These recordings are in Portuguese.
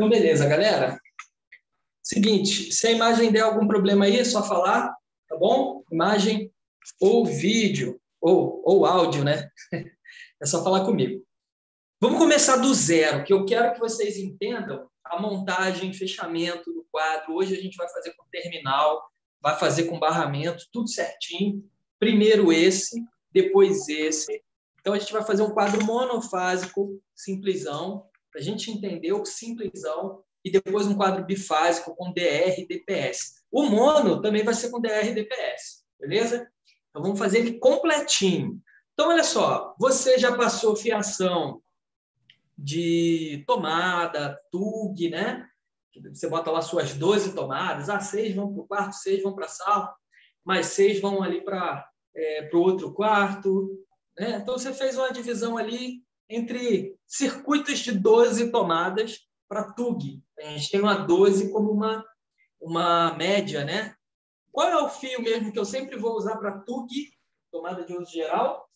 Então, beleza, galera. Seguinte, se a imagem der algum problema aí, é só falar, tá bom? Imagem ou vídeo, ou áudio, né? É só falar comigo. Vamos começar do zero, que eu quero que vocês entendam a montagem, fechamento do quadro. Hoje a gente vai fazer com terminal, vai fazer com barramento, tudo certinho. Primeiro esse, depois esse. Então, a gente vai fazer um quadro monofásico, simplesão, para a gente entender o simplesão, e depois um quadro bifásico com DR e DPS. O mono também vai ser com DR e DPS, beleza? Então, vamos fazer ele completinho. Então, olha só, você já passou fiação de tomada, TUG, né? Você bota lá suas 12 tomadas, 6 vão para o quarto, 6 vão para a sala, mais 6 vão ali para o outro quarto, né? Então, você fez uma divisão ali entre circuitos de 12 tomadas para TUG. A gente tem uma 12 como uma média, né? Qual é o fio mesmo que eu sempre vou usar para TUG, tomada de uso geral?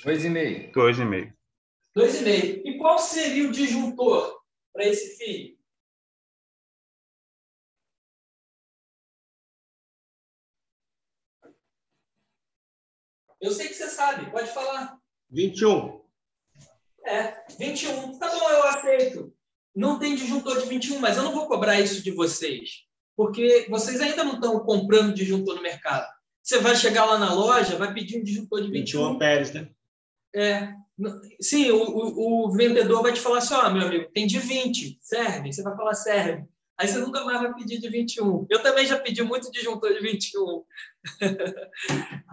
2,5. 2,5. 2,5. E qual seria o disjuntor para esse fio? Eu sei que você sabe, pode falar. 21. 21. Tá bom, eu aceito. Não tem disjuntor de 21, mas eu não vou cobrar isso de vocês, porque vocês ainda não estão comprando disjuntor no mercado. Você vai chegar lá na loja, vai pedir um disjuntor de 21 amperes, né? Sim, o vendedor vai te falar assim, meu amigo, tem de 20, serve? Você vai falar, serve. Aí você nunca mais vai pedir de 21. Eu também já pedi muito disjuntor de 21.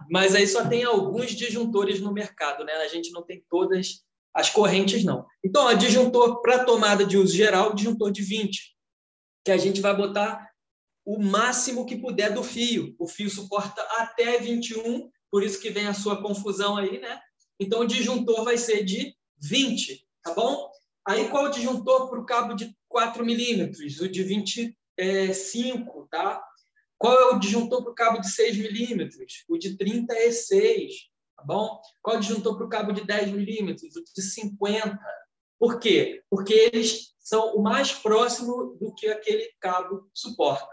Mas aí só tem alguns disjuntores no mercado, né? A gente não tem todas as correntes, não. Então, disjuntor para tomada de uso geral, disjuntor de 20, que a gente vai botar o máximo que puder do fio. O fio suporta até 21, por isso que vem a sua confusão aí, né? Então, o disjuntor vai ser de 20, tá bom? Aí, qual o disjuntor para o cabo de 4 milímetros? O de 25, tá? Qual é o disjuntor para o cabo de 6 milímetros? O de 30 é 6, tá bom? Qual é o disjuntor para o cabo de 10 milímetros? O de 50. Por quê? Porque eles são o mais próximo do que aquele cabo suporta.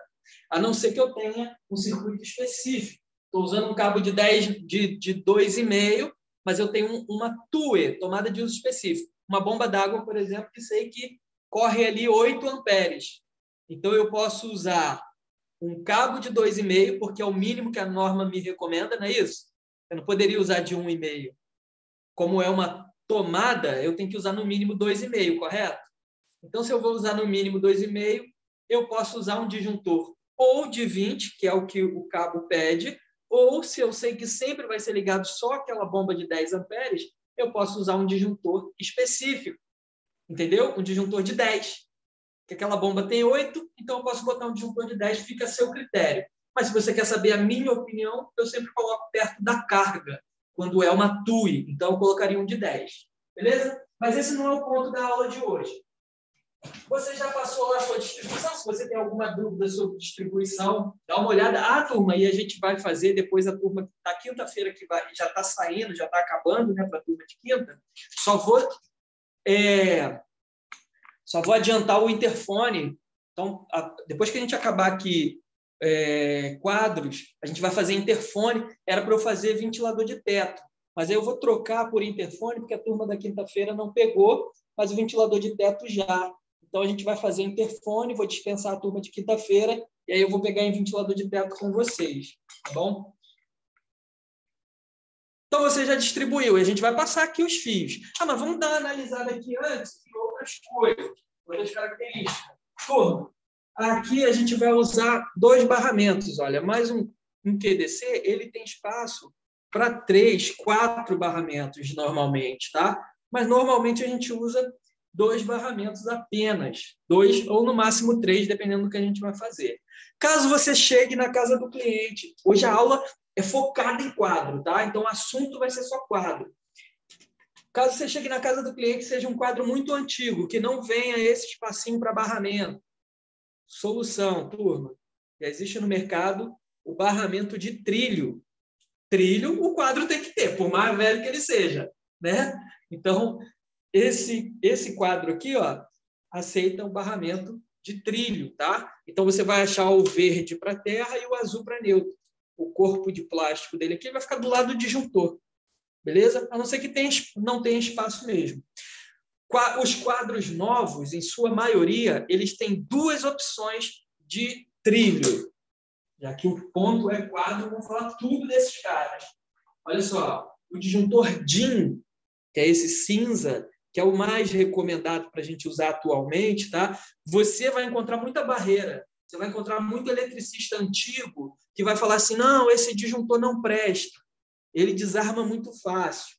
A não ser que eu tenha um circuito específico. Estou usando um cabo de 2,5, mas eu tenho uma TUE, tomada de uso específico. Uma bomba d'água, por exemplo, que sei que corre ali 8 amperes. Então, eu posso usar um cabo de 2,5, porque é o mínimo que a norma me recomenda, não é isso? Eu não poderia usar de 1,5. Como é uma tomada, eu tenho que usar no mínimo 2,5, correto? Então, se eu vou usar no mínimo 2,5, eu posso usar um disjuntor ou de 20, que é o que o cabo pede, ou se eu sei que sempre vai ser ligado só aquela bomba de 10 amperes, eu posso usar um disjuntor específico, entendeu? Um disjuntor de 10. Que aquela bomba tem 8, então eu posso botar um disjuntor de 10, fica a seu critério. Mas se você quer saber a minha opinião, eu sempre coloco perto da carga, quando é uma TUI, então eu colocaria um de 10. Beleza? Mas esse não é o ponto da aula de hoje. Você já passou lá a sua distribuição? Se você tem alguma dúvida sobre distribuição, dá uma olhada. Turma, e a gente vai fazer depois a turma da quinta-feira, que já está saindo, já está acabando, né, para a turma de quinta. Só vou adiantar o interfone. Então, depois que a gente acabar aqui quadros, a gente vai fazer interfone. Era para eu fazer ventilador de teto, mas aí eu vou trocar por interfone, porque a turma da quinta-feira não pegou, mas o ventilador de teto já. Então, a gente vai fazer interfone, vou dispensar a turma de quinta-feira, e aí eu vou pegar em ventilador de teto com vocês, tá bom? Então, você já distribuiu, e a gente vai passar aqui os fios. Mas vamos dar uma analisada aqui antes de outras coisas, outras características. Turma, aqui a gente vai usar 2 barramentos. Olha, mais um QDC, ele tem espaço para 3, 4 barramentos normalmente, tá? Mas normalmente a gente usa 2 barramentos apenas. 2 ou no máximo 3, dependendo do que a gente vai fazer. Caso você chegue na casa do cliente, hoje a aula é focada em quadro, tá? Então o assunto vai ser só quadro. Caso você chegue na casa do cliente, seja um quadro muito antigo, que não venha esse espacinho para barramento. Solução, turma. Já existe no mercado o barramento de trilho. Trilho, o quadro tem que ter, por mais velho que ele seja, né? Então, esse quadro aqui, ó, aceita o barramento de trilho, tá? Então, você vai achar o verde para terra e o azul para neutro. O corpo de plástico dele aqui vai ficar do lado do disjuntor, beleza? A não ser que não tenha espaço mesmo. Os quadros novos, em sua maioria, eles têm duas opções de trilho. Já que o ponto é quadro, vamos falar tudo desses caras. Olha só, o disjuntor DIN, que é esse cinza, que é o mais recomendado para a gente usar atualmente, tá? Você vai encontrar muita barreira, você vai encontrar muito eletricista antigo que vai falar assim, não, esse disjuntor não presta, ele desarma muito fácil.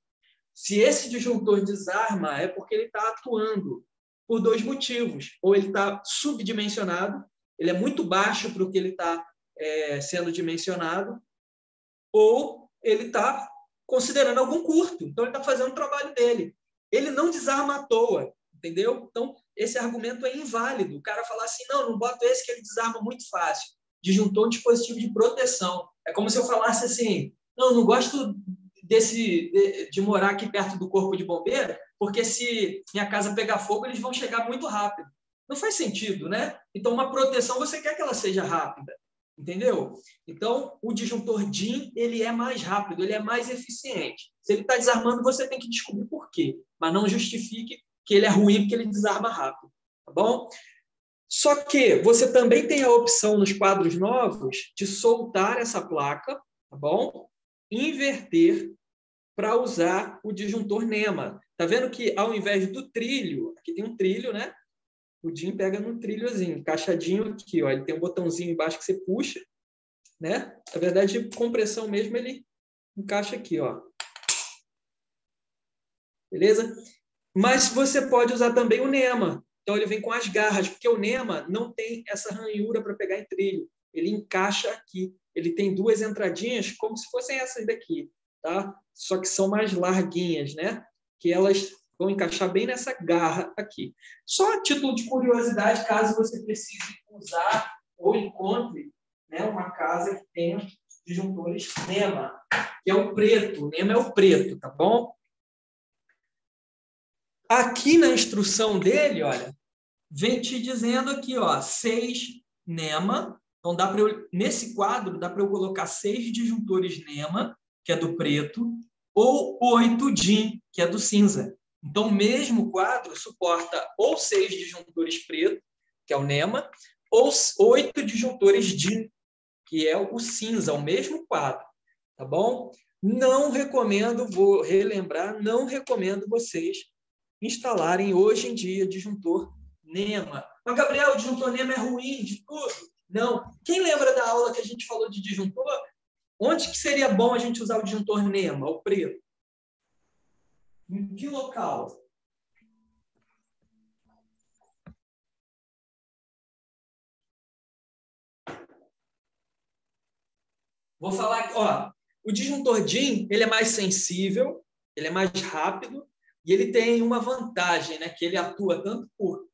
Se esse disjuntor desarma, é porque ele está atuando por dois motivos. Ou ele está subdimensionado, ele é muito baixo para o que ele está sendo dimensionado, ou ele está considerando algum curto. Então, ele está fazendo o trabalho dele. Ele não desarma à toa, entendeu? Então, esse argumento é inválido. O cara falar assim, não bota esse que ele desarma muito fácil. Disjuntor é um dispositivo de proteção. É como se eu falasse assim, não gosto de morar aqui perto do corpo de bombeiro, porque se minha casa pegar fogo, eles vão chegar muito rápido. Não faz sentido, né? Então, uma proteção, você quer que ela seja rápida, entendeu? Então, o disjuntor DIN, ele é mais rápido, ele é mais eficiente. Se ele está desarmando, você tem que descobrir por quê, mas não justifique que ele é ruim porque ele desarma rápido, tá bom? Só que você também tem a opção nos quadros novos de soltar essa placa, tá bom? Inverter para usar o disjuntor NEMA. Tá vendo que ao invés do trilho, aqui tem um trilho, né? O DIN pega no trilhozinho, encaixadinho aqui, ó. Ele tem um botãozinho embaixo que você puxa, né? Na verdade, compressão mesmo, ele encaixa aqui, ó. Beleza? Mas você pode usar também o NEMA. Então, ele vem com as garras, porque o NEMA não tem essa ranhura para pegar em trilho. Ele encaixa aqui. Ele tem duas entradinhas, como se fossem essas daqui, tá? Só que são mais larguinhas, né? Que elas vão encaixar bem nessa garra aqui. Só a título de curiosidade, caso você precise usar ou encontre, né, uma casa que tenha disjuntores NEMA, que é o preto. O NEMA é o preto, tá bom? Aqui na instrução dele, olha, vem te dizendo aqui, ó, 6 NEMA. Então, nesse quadro, dá para eu colocar 6 disjuntores NEMA, que é do preto, ou 8 DIN, que é do cinza. Então, o mesmo quadro suporta ou 6 disjuntores preto, que é o NEMA, ou 8 disjuntores DIN, que é o cinza, o mesmo quadro. Tá bom? Não recomendo, vou relembrar, não recomendo vocês instalarem hoje em dia disjuntor NEMA. Mas, Gabriel, o disjuntor NEMA é ruim de tudo? Não. Quem lembra da aula que a gente falou de disjuntor? Onde que seria bom a gente usar o disjuntor NEMA, o preto? Em que local? Vou falar aqui, ó, o disjuntor DIN, ele é mais sensível, ele é mais rápido e ele tem uma vantagem, né, que ele atua tanto por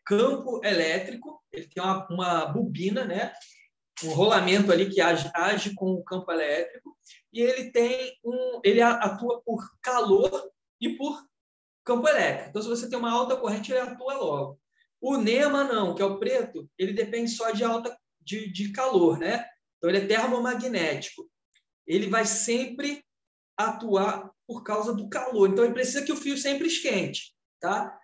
campo elétrico, ele tem uma bobina, né, um rolamento ali que age com o campo elétrico, e ele atua por calor e por campo elétrico. Então, se você tem uma alta corrente, ele atua logo. O NEMA, não, que é o preto, ele depende só de calor, né? Então, ele é termomagnético. Ele vai sempre atuar por causa do calor. Então, ele precisa que o fio sempre esquente, tá?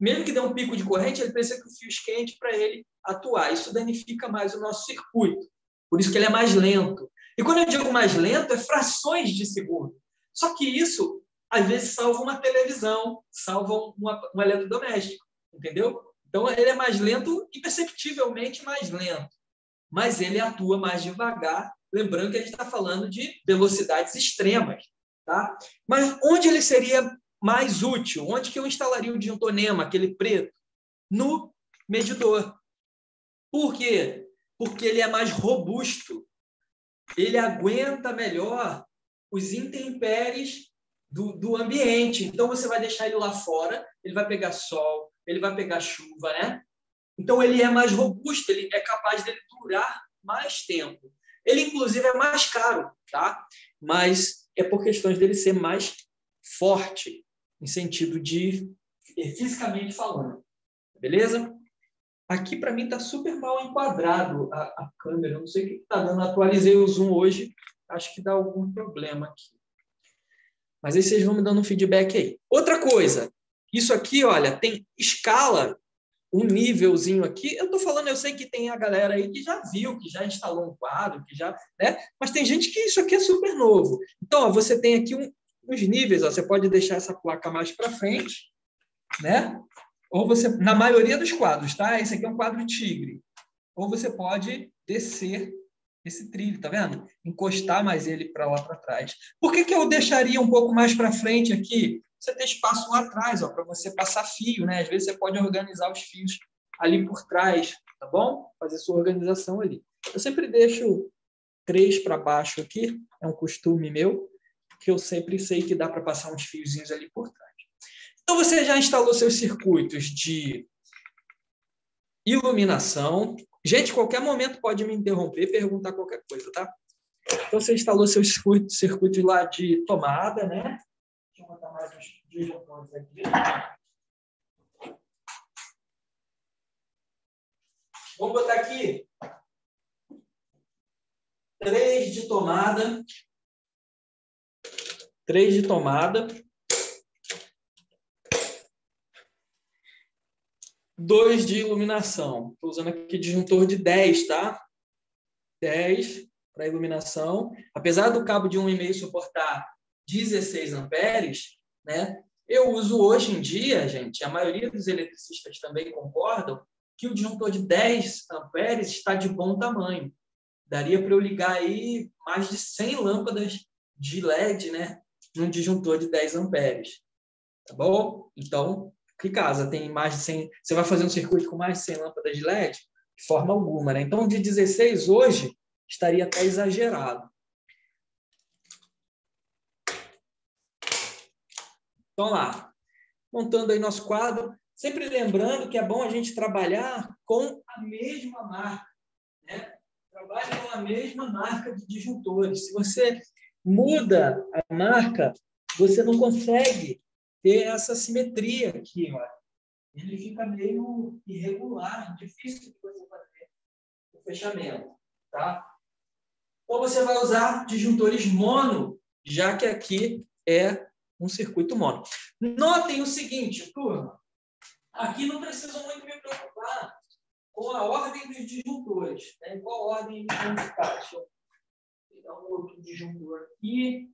Mesmo que dê um pico de corrente, ele precisa que o fio esquente para ele atuar. Isso danifica mais o nosso circuito. Por isso que ele é mais lento. E quando eu digo mais lento, é frações de segundo. Só que isso, às vezes, salva uma televisão, salva um eletrodoméstico, entendeu? Então, ele é mais lento, imperceptivelmente mais lento. Mas ele atua mais devagar, lembrando que a gente está falando de velocidades extremas, tá? Mas onde ele seria mais útil? Onde que eu instalaria o disjuntor NEMA, aquele preto? No medidor. Por quê? Porque ele é mais robusto. Ele aguenta melhor os intempéries do ambiente. Então, você vai deixar ele lá fora, ele vai pegar sol, ele vai pegar chuva, né? Então, ele é mais robusto, ele é capaz de durar mais tempo. Ele, inclusive, é mais caro, tá? Mas é por questões dele ser mais forte. em sentido de fisicamente falando. Beleza? Aqui, para mim, está super mal enquadrado a câmera. Eu não sei o que está dando. Atualizei o zoom hoje. Acho que dá algum problema aqui. Mas aí vocês vão me dando um feedback aí. Outra coisa. Isso aqui, olha, tem escala, um nívelzinho aqui. Eu estou falando, eu sei que tem a galera aí que já viu, que já instalou um quadro, que já, né? Mas tem gente que isso aqui é super novo. Então, ó, você tem aqui uns níveis. Ó, você pode deixar essa placa mais para frente, né? Ou você, na maioria dos quadros, tá? Esse aqui é um quadro tigre. Ou você pode descer esse trilho, tá vendo? Encostar mais ele para lá para trás. Por que eu deixaria um pouco mais para frente aqui? Você tem espaço lá atrás, ó, para você passar fio, né? Às vezes você pode organizar os fios ali por trás, tá bom? Fazer sua organização ali. Eu sempre deixo 3 para baixo aqui, é um costume meu, que eu sempre sei que dá para passar uns fiozinhos ali por trás. Então, você já instalou seus circuitos de iluminação. Gente, qualquer momento pode me interromper, perguntar qualquer coisa, tá? Então, você instalou seus circuitos lá de tomada, né? Deixa eu botar mais uns disjuntores aqui. Vamos botar aqui 3 de tomada. 3 de tomada. 2 de iluminação. Estou usando aqui disjuntor de 10, tá? 10 para iluminação. Apesar do cabo de 1,5 suportar 16 amperes, né? Eu uso hoje em dia, gente, a maioria dos eletricistas também concordam, que o disjuntor de 10 amperes está de bom tamanho. Daria para eu ligar aí mais de 100 lâmpadas de LED, né? Num disjuntor de 10 amperes. Tá bom? Então, que casa tem mais de 100... Você vai fazer um circuito com mais de 100 lâmpadas de LED? De forma alguma, né? Então, de 16 hoje, estaria até exagerado. Então, lá. Montando aí nosso quadro. Sempre lembrando que é bom a gente trabalhar com a mesma marca, né? Trabalhe com a mesma marca de disjuntores. Se você muda a marca, você não consegue ter essa simetria aqui, ó. Ele fica meio irregular, difícil de você fazer o fechamento, tá? Então, você vai usar disjuntores mono, já que aqui é um circuito mono. Notem o seguinte, turma. Aqui não preciso muito me preocupar com a ordem dos disjuntores, né? Em qual ordem eles vão ficar? Deixa eu pegar um outro disjuntor aqui.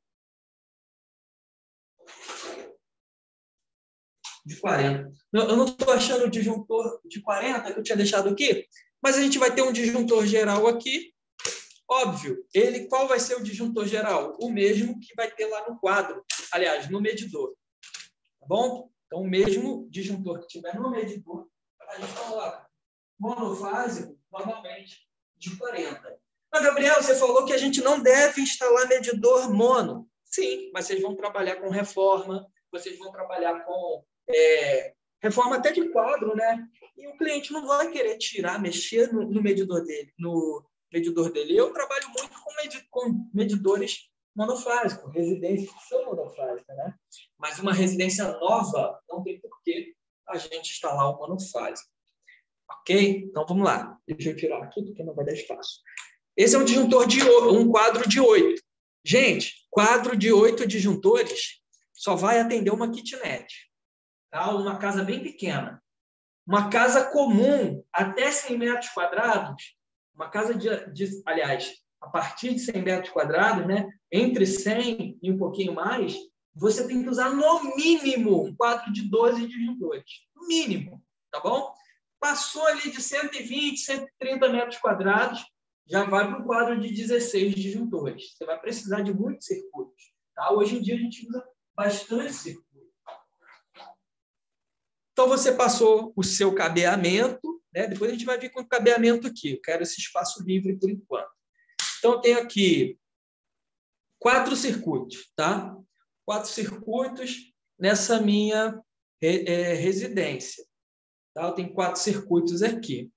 De 40. Eu não estou achando o disjuntor de 40 que eu tinha deixado aqui, mas a gente vai ter um disjuntor geral aqui. Óbvio, qual vai ser o disjuntor geral? O mesmo que vai ter lá no quadro, aliás, no medidor. Tá bom? Então, o mesmo disjuntor que tiver no medidor, a gente coloca monofásico, normalmente, de 40. Mas, Gabriel, você falou que a gente não deve instalar medidor mono. Sim, mas vocês vão trabalhar com reforma, vocês vão trabalhar com reforma até de quadro, né? E o cliente não vai querer mexer no medidor dele. Eu trabalho muito com medidores monofásicos, residências que são monofásicas, né? Mas uma residência nova não tem por que a gente instalar o monofásico. Ok? Então, vamos lá. Deixa eu tirar aqui, porque não vai dar espaço. Esse é um disjuntor um quadro de 8. Gente, quadro de 8 disjuntores só vai atender uma kitnet. Tá? Uma casa bem pequena. Uma casa comum, até 100 metros quadrados, uma casa aliás, a partir de 100 metros quadrados, né? Entre 100 e um pouquinho mais, você tem que usar no mínimo um quadro de 12 disjuntores. No mínimo, tá bom? Passou ali de 120, 130 metros quadrados, já vai para um quadro de 16 disjuntores. Você vai precisar de muitos circuitos. Tá? Hoje em dia a gente usa bastante circuito. Então, você passou o seu cabeamento, né? Depois a gente vai vir com o cabeamento aqui. Eu quero esse espaço livre por enquanto. Então, eu tenho aqui 4 circuitos, tá? 4 circuitos nessa minha residência. Tá? Eu tenho 4 circuitos aqui.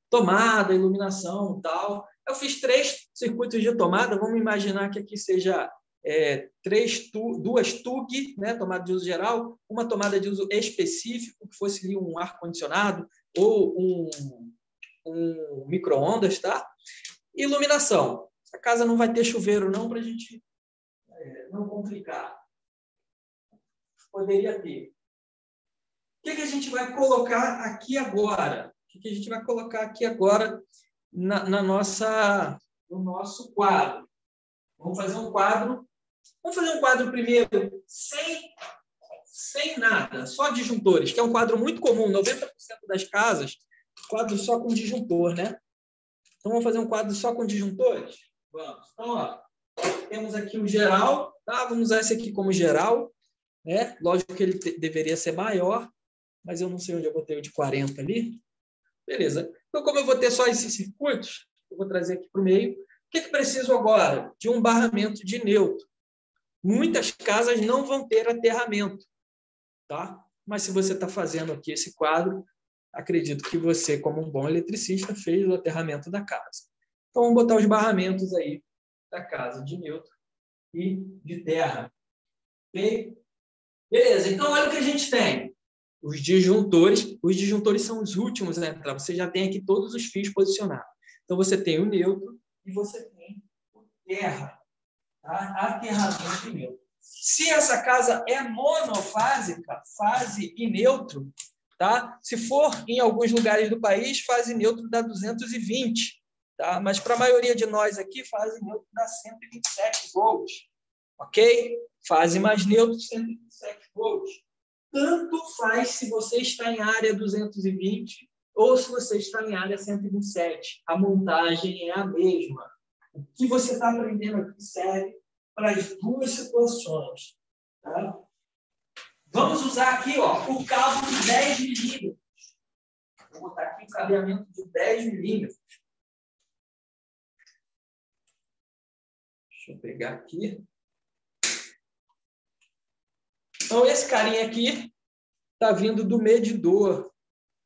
Tomada, iluminação, tal. Eu fiz 3 circuitos de tomada. Vamos imaginar que aqui seja duas TUG, né, tomada de uso geral, uma tomada de uso específico, que fosse ali um ar-condicionado ou um micro-ondas, tá? Iluminação. A casa não vai ter chuveiro, não, para a gente não complicar. Poderia ter. O que a gente vai colocar aqui agora? O que a gente vai colocar aqui agora no nosso quadro? Vamos fazer um quadro. Vamos fazer um quadro primeiro sem nada, só disjuntores, que é um quadro muito comum, 90% das casas, quadro só com disjuntor, né? Então, vamos fazer um quadro só com disjuntores? Vamos. Então, ó, temos aqui o geral, tá? Vamos usar esse aqui como geral, né? Lógico que ele deveria ser maior, mas eu não sei onde eu botei o de 40 ali. Beleza. Então, como eu vou ter só esses circuitos, eu vou trazer aqui para o meio. O que preciso agora? De um barramento de neutro. Muitas casas não vão ter aterramento, tá? Mas se você está fazendo aqui esse quadro, acredito que você, como um bom eletricista, fez o aterramento da casa. Então, vamos botar os barramentos aí da casa de neutro e de terra. Ok? Beleza, então olha o que a gente tem. Os disjuntores são os últimos a entrar. Você já tem aqui todos os fios posicionados. Então, você tem o neutro e você tem o terra. Tá? Aterramento e neutro. Se essa casa é monofásica, fase e neutro, tá? Se for em alguns lugares do país, fase neutro dá 220. Tá? Mas para a maioria de nós aqui, fase neutro dá 127 volts. Ok? Fase mais neutro, 127 volts. Tanto faz se você está em área 220 ou se você está em área 127. A montagem é a mesma. O que você está aprendendo aqui serve para as duas situações. Tá? Vamos usar aqui o cabo de 10 milímetros. Vou botar aqui um cabeamento de 10 milímetros. Deixa eu pegar aqui. Então, esse carinha aqui está vindo do medidor.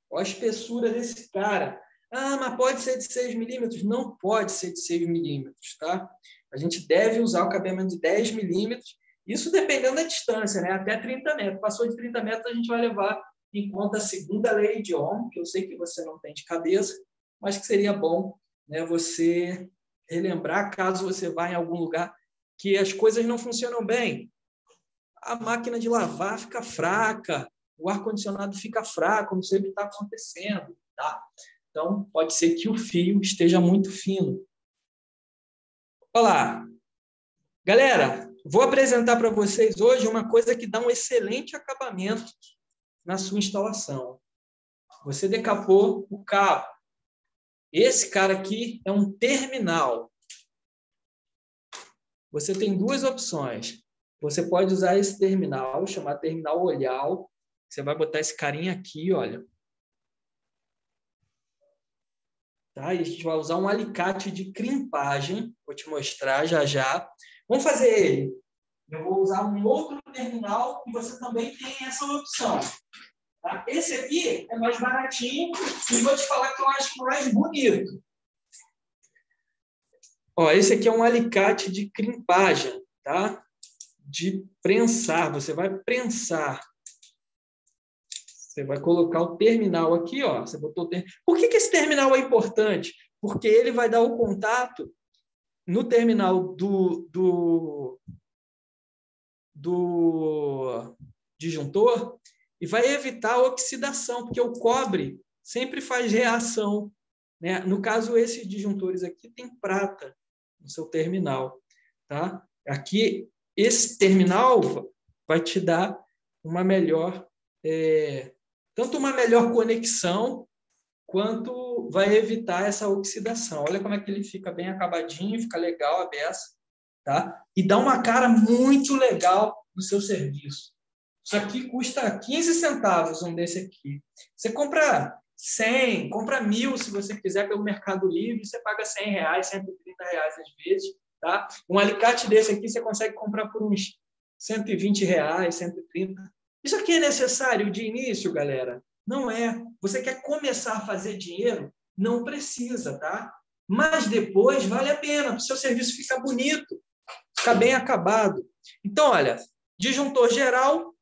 Olha a espessura desse cara. Ah, mas pode ser de 6 milímetros? Não pode ser de 6 milímetros, tá? A gente deve usar o cabeamento de 10 milímetros, isso dependendo da distância, né? Até 30 metros. Passou de 30 metros, a gente vai levar em conta a segunda lei de Ohm, que eu sei que você não tem de cabeça, mas que seria bom, né, você relembrar caso você vá em algum lugar que as coisas não funcionam bem. A máquina de lavar fica fraca, o ar-condicionado fica fraco, não sei o que está acontecendo, tá? Então, pode ser que o fio esteja muito fino. Olá! Galera, vou apresentar para vocês hoje uma coisa que dá um excelente acabamento na sua instalação. Você decapou o cabo. Esse cara aqui é um terminal. Você tem duas opções. Você pode usar esse terminal, chamado terminal olhal. Você vai botar esse carinha aqui, olha. Tá? E a gente vai usar um alicate de crimpagem. Vou te mostrar já já. Vamos fazer ele. Eu vou usar um outro terminal e você também tem essa opção. Tá? Esse aqui é mais baratinho e vou te falar que eu acho mais bonito. Ó, esse aqui é um alicate de crimpagem, tá? De prensar. Você vai prensar. Você vai colocar o terminal aqui, ó. Você botou o Por que esse terminal é importante? Porque ele vai dar o contato no terminal do disjuntor e vai evitar a oxidação, porque o cobre sempre faz reação, né? No caso, esses disjuntores aqui tem prata no seu terminal, tá? Aqui, esse terminal vai te dar uma melhor, tanto uma melhor conexão, quanto vai evitar essa oxidação. Olha como é que ele fica bem acabadinho, fica legal a beça, tá? E dá uma cara muito legal no seu serviço. Isso aqui custa 15 centavos, um desse aqui. Você compra 100, compra 1.000 se você quiser pelo Mercado Livre, você paga R$100, R$130 às vezes, tá? Um alicate desse aqui você consegue comprar por uns R$120, R$130. Isso aqui é necessário de início, galera? Não é. Você quer começar a fazer dinheiro? Não precisa, tá? Mas depois vale a pena, o seu serviço fica bonito. ficar bem acabado. Então, olha, disjuntor geral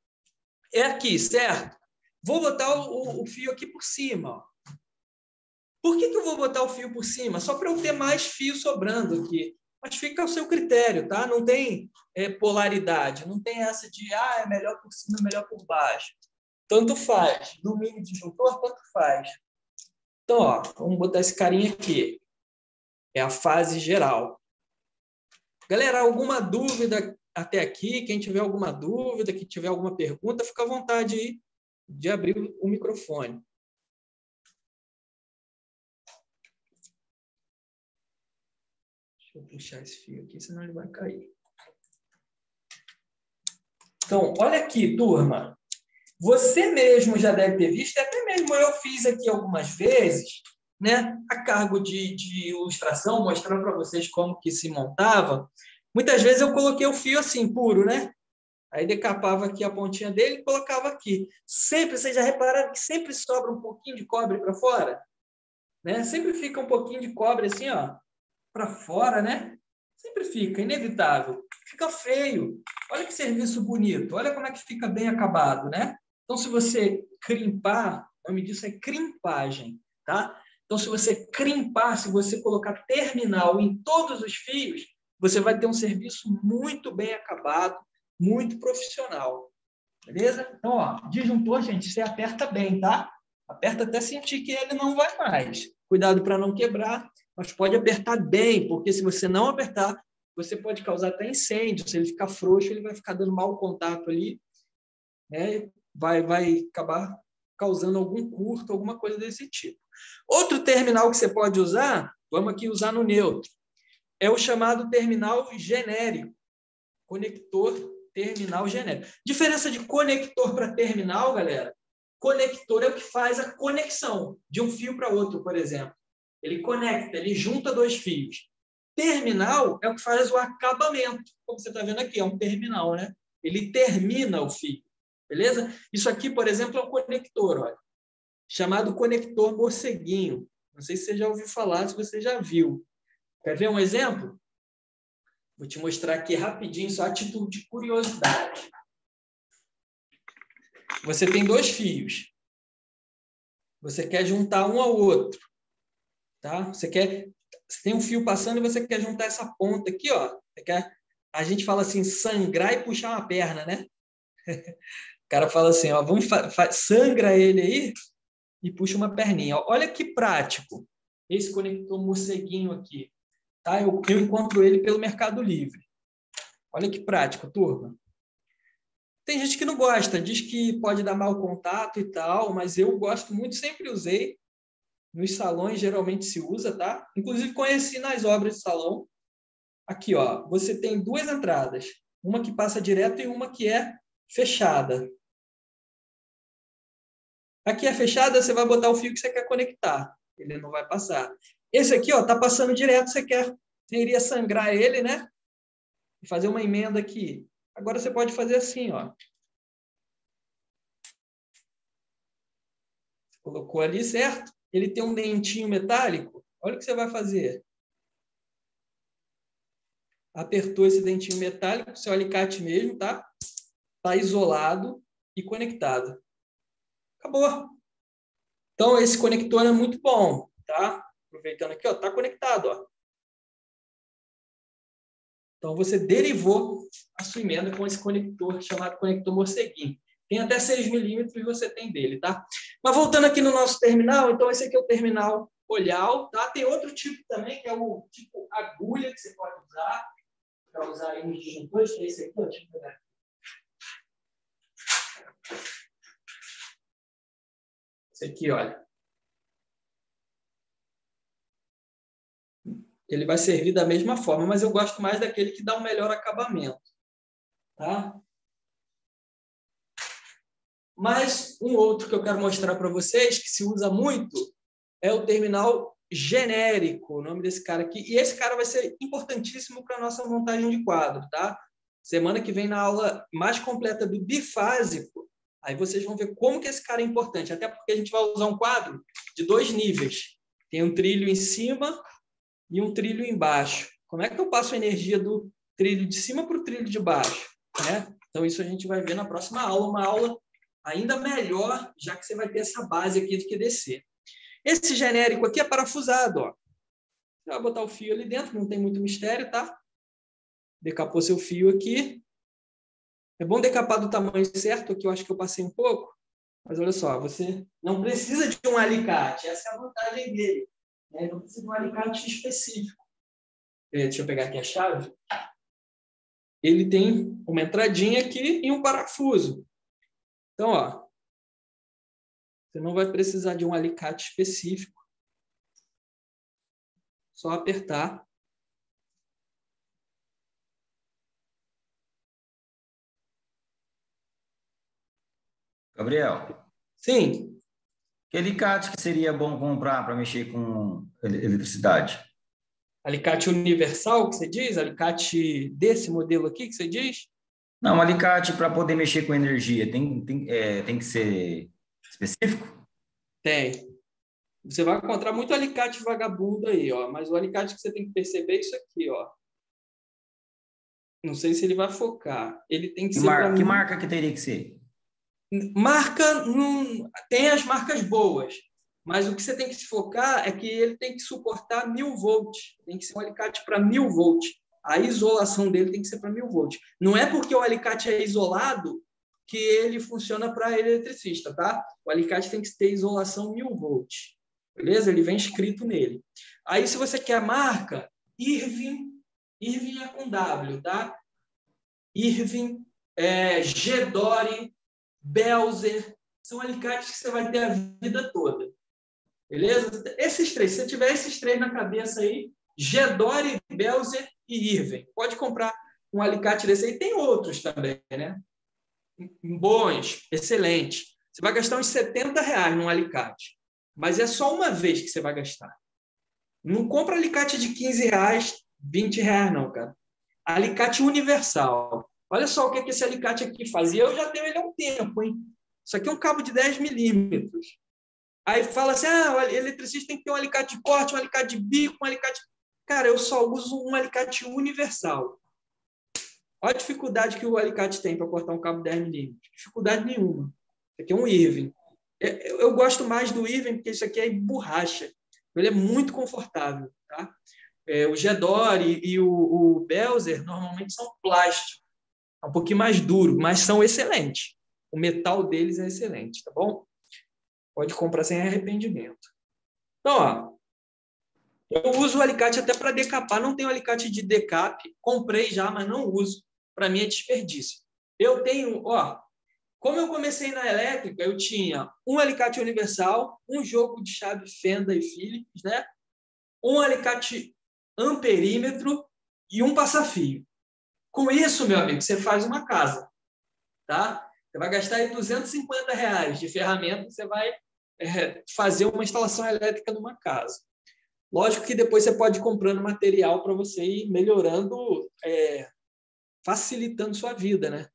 é aqui, certo? Vou botar o fio aqui por cima. Ó. Por que eu vou botar o fio por cima? Só para eu ter mais fio sobrando aqui. Mas fica ao seu critério, tá? Não tem polaridade, não tem essa de é melhor por cima, melhor por baixo. Tanto faz. Do mini disjuntor, tanto faz. Então, ó, vamos botar esse carinha aqui. É a fase geral. Galera, alguma dúvida até aqui? Quem tiver alguma dúvida, quem tiver alguma pergunta, fica à vontade aí de abrir o microfone. Deixa eu puxar esse fio aqui, senão ele vai cair. Então, olha aqui, turma. Você mesmo já deve ter visto, até mesmo eu fiz aqui algumas vezes, né, a cargo de ilustração, mostrando para vocês como que se montava. Muitas vezes eu coloquei o fio assim, puro, né? Aí decapava aqui a pontinha dele e colocava aqui. Sempre, vocês já repararam que sempre sobra um pouquinho de cobre para fora? Né? Sempre fica um pouquinho de cobre assim, ó, para fora, né? Sempre fica, inevitável. Fica feio. Olha que serviço bonito. Olha como é que fica bem acabado, né? Então, se você crimpar, o nome disso é crimpagem, tá? Então, se você crimpar, se você colocar terminal em todos os fios, você vai ter um serviço muito bem acabado, muito profissional. Beleza? Então, ó, disjuntor, gente, você aperta bem, tá? Aperta até sentir que ele não vai mais. Cuidado para não quebrar, mas pode apertar bem, porque se você não apertar, você pode causar até incêndio. Se ele ficar frouxo, ele vai ficar dando mau contato ali, né? Vai acabar causando algum curto, alguma coisa desse tipo. Outro terminal que você pode usar, vamos aqui usar no neutro, é o chamado terminal genérico, conector terminal genérico. Diferença de conector para terminal, galera, conector é o que faz a conexão de um fio para outro, por exemplo. Ele conecta, ele junta dois fios. Terminal é o que faz o acabamento, como você está vendo aqui, é um terminal, né? Ele termina o fio. Beleza? Isso aqui, por exemplo, é um conector, olha, chamado conector morceguinho. Não sei se você já ouviu falar, se você já viu. Quer ver um exemplo? Vou te mostrar aqui rapidinho, só a título de curiosidade. Você tem dois fios. Você quer juntar um ao outro. Tá? Você tem um fio passando e você quer juntar essa ponta aqui, ó. A gente fala assim, sangrar e puxar uma perna, né? O cara fala assim, ó, sangra ele aí e puxa uma perninha. Olha que prático esse conector morceguinho aqui. Tá? Eu encontro ele pelo Mercado Livre. Olha que prático, turma. Tem gente que não gosta, diz que pode dar mau contato e tal, mas eu gosto muito, sempre usei. Nos salões geralmente se usa, tá? Inclusive conheci nas obras de salão. Aqui, ó, você tem duas entradas. Uma que passa direto e uma que é fechada. Aqui é fechada, você vai botar o fio que você quer conectar. Ele não vai passar. Esse aqui, ó, tá passando direto, você iria sangrar ele, né? E fazer uma emenda aqui. Agora você pode fazer assim, ó. Colocou ali, certo? Ele tem um dentinho metálico. Olha o que você vai fazer. Apertou esse dentinho metálico, seu alicate mesmo, tá? Tá isolado e conectado. Acabou. Então, esse conector é muito bom, tá? Aproveitando aqui, ó, tá conectado, ó. Então, você derivou a sua emenda com esse conector chamado conector morceguinho. Tem até 6 milímetros você tem dele, tá? Mas voltando aqui no nosso terminal, então esse aqui é o terminal olhal, tá? Tem outro tipo também, que é o tipo agulha, que você pode usar, para usar aí nos disjuntores, que é esse aqui, ó, deixa eu pegar. Esse aqui, olha. Ele vai servir da mesma forma, mas eu gosto mais daquele que dá um melhor acabamento, tá? Mas um outro que eu quero mostrar para vocês, que se usa muito, é o terminal genérico, o nome desse cara aqui. E esse cara vai ser importantíssimo para a nossa montagem de quadro, tá? Semana que vem, na aula mais completa do bifásico, aí vocês vão ver como que esse cara é importante, até porque a gente vai usar um quadro de 2 níveis. Tem um trilho em cima e um trilho embaixo. Como é que eu passo a energia do trilho de cima para o trilho de baixo, né? Então, isso a gente vai ver na próxima aula, uma aula ainda melhor, já que você vai ter essa base aqui do que descer. Esse genérico aqui é parafusado, ó. Você vai botar o fio ali dentro, não tem muito mistério, tá? Decapou seu fio aqui. É bom decapar do tamanho certo, aqui eu acho que eu passei um pouco, mas olha só, você não precisa de um alicate, essa é a vantagem dele, né? Não precisa de um alicate específico. Deixa eu pegar aqui a chave. Ele tem uma entradinha aqui e um parafuso. Então, ó, você não vai precisar de um alicate específico. Só apertar. Gabriel, Sim. que alicate que seria bom comprar para mexer com eletricidade? Alicate universal, que você diz? Alicate desse modelo aqui, que você diz? Não, um alicate para poder mexer com energia tem que ser específico? Tem. Você vai encontrar muito alicate vagabundo aí, ó. Mas o alicate que você tem que perceber é isso aqui, ó. Não sei se ele vai focar. Ele tem que ser para Que mim. marca que teria que ser? Marca, tem as marcas boas, mas o que você tem que se focar é que ele tem que suportar 1000 volts. Tem que ser um alicate para 1000 volts. A isolação dele tem que ser para 1000 volts. Não é porque o alicate é isolado que ele funciona para eletricista, tá? O alicate tem que ter isolação 1000 volts. Beleza? Ele vem escrito nele. Aí, se você quer a marca, Irving é com W, tá? Irving, Gedore, Belzer, são alicates que você vai ter a vida toda. Beleza? Esses três, se você tiver esses três na cabeça aí, Gedore, Belzer e Irving. Pode comprar um alicate desse aí. Tem outros também, né? Bons, excelentes. Você vai gastar uns R$ 70 num alicate. Mas é só uma vez que você vai gastar. Não compra alicate de R$ 15, R$ 20, não, cara. Alicate universal. Olha só o que esse alicate aqui faz. E eu já tenho ele há um tempo, hein? Isso aqui é um cabo de 10 milímetros. Aí fala assim, o eletricista tem que ter um alicate de corte, um alicate de bico, um alicate... Cara, eu só uso um alicate universal. Olha a dificuldade que o alicate tem para cortar um cabo de 10 milímetros. Dificuldade nenhuma. Isso aqui é um Irving. Eu gosto mais do Irving porque isso aqui é borracha. Ele é muito confortável, tá? O Gedore e o Belzer normalmente são plástico. É um pouquinho mais duro, mas são excelentes. O metal deles é excelente, tá bom? Pode comprar sem arrependimento. Então, ó, eu uso o alicate até para decapar. Não tenho alicate de decap. Comprei já, mas não uso. Para mim é desperdício. Eu tenho, ó, como eu comecei na elétrica, eu tinha um alicate universal, um jogo de chave Fenda e Phillips, né? Um alicate amperímetro e um passa-fio. Com isso, meu amigo, você faz uma casa, tá? Você vai gastar aí R$ 250 de ferramenta, você vai fazer uma instalação elétrica numa casa. Lógico que depois você pode ir comprando material para você ir melhorando, facilitando sua vida, né?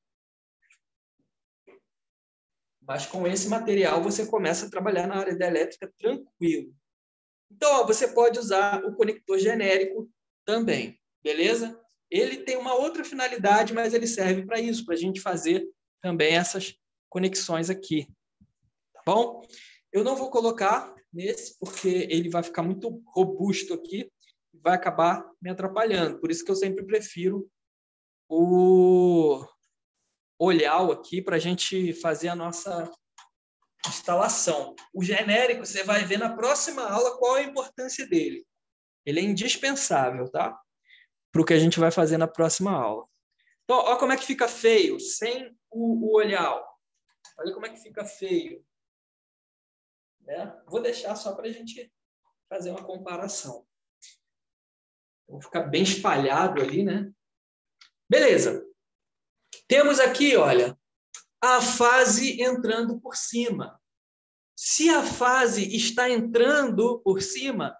Mas com esse material você começa a trabalhar na área da elétrica tranquilo. Então, ó, você pode usar o conector genérico também, beleza? Ele tem uma outra finalidade, mas ele serve para isso, para a gente fazer também essas conexões aqui. Tá bom? Eu não vou colocar nesse, porque ele vai ficar muito robusto aqui e vai acabar me atrapalhando. Por isso que eu sempre prefiro o olhar aqui para a gente fazer a nossa instalação. O genérico, você vai ver na próxima aula qual a importância dele. Ele é indispensável, tá? Para o que a gente vai fazer na próxima aula. Então, olha como é que fica feio sem o olhar. Olha como é que fica feio. Né? Vou deixar só para a gente fazer uma comparação. Vou ficar bem espalhado ali, né? Beleza. Temos aqui, olha, a fase entrando por cima. Se a fase está entrando por cima,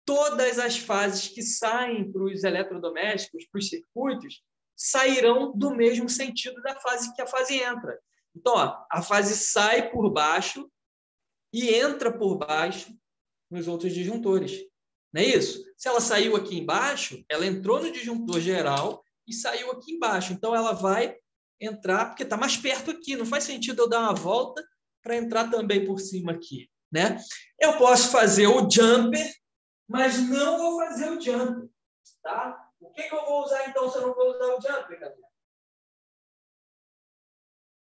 todas as fases que saem para os eletrodomésticos, para os circuitos, sairão do mesmo sentido da fase que a fase entra. Então, ó, a fase sai por baixo e entra por baixo nos outros disjuntores. Não é isso? Se ela saiu aqui embaixo, ela entrou no disjuntor geral e saiu aqui embaixo. Então, ela vai entrar, porque está mais perto aqui. Não faz sentido eu dar uma volta para entrar também por cima aqui, né? Eu posso fazer o jumper, mas não vou fazer o jumper, tá? O que eu vou usar, então, se eu não vou usar o jumper, galera?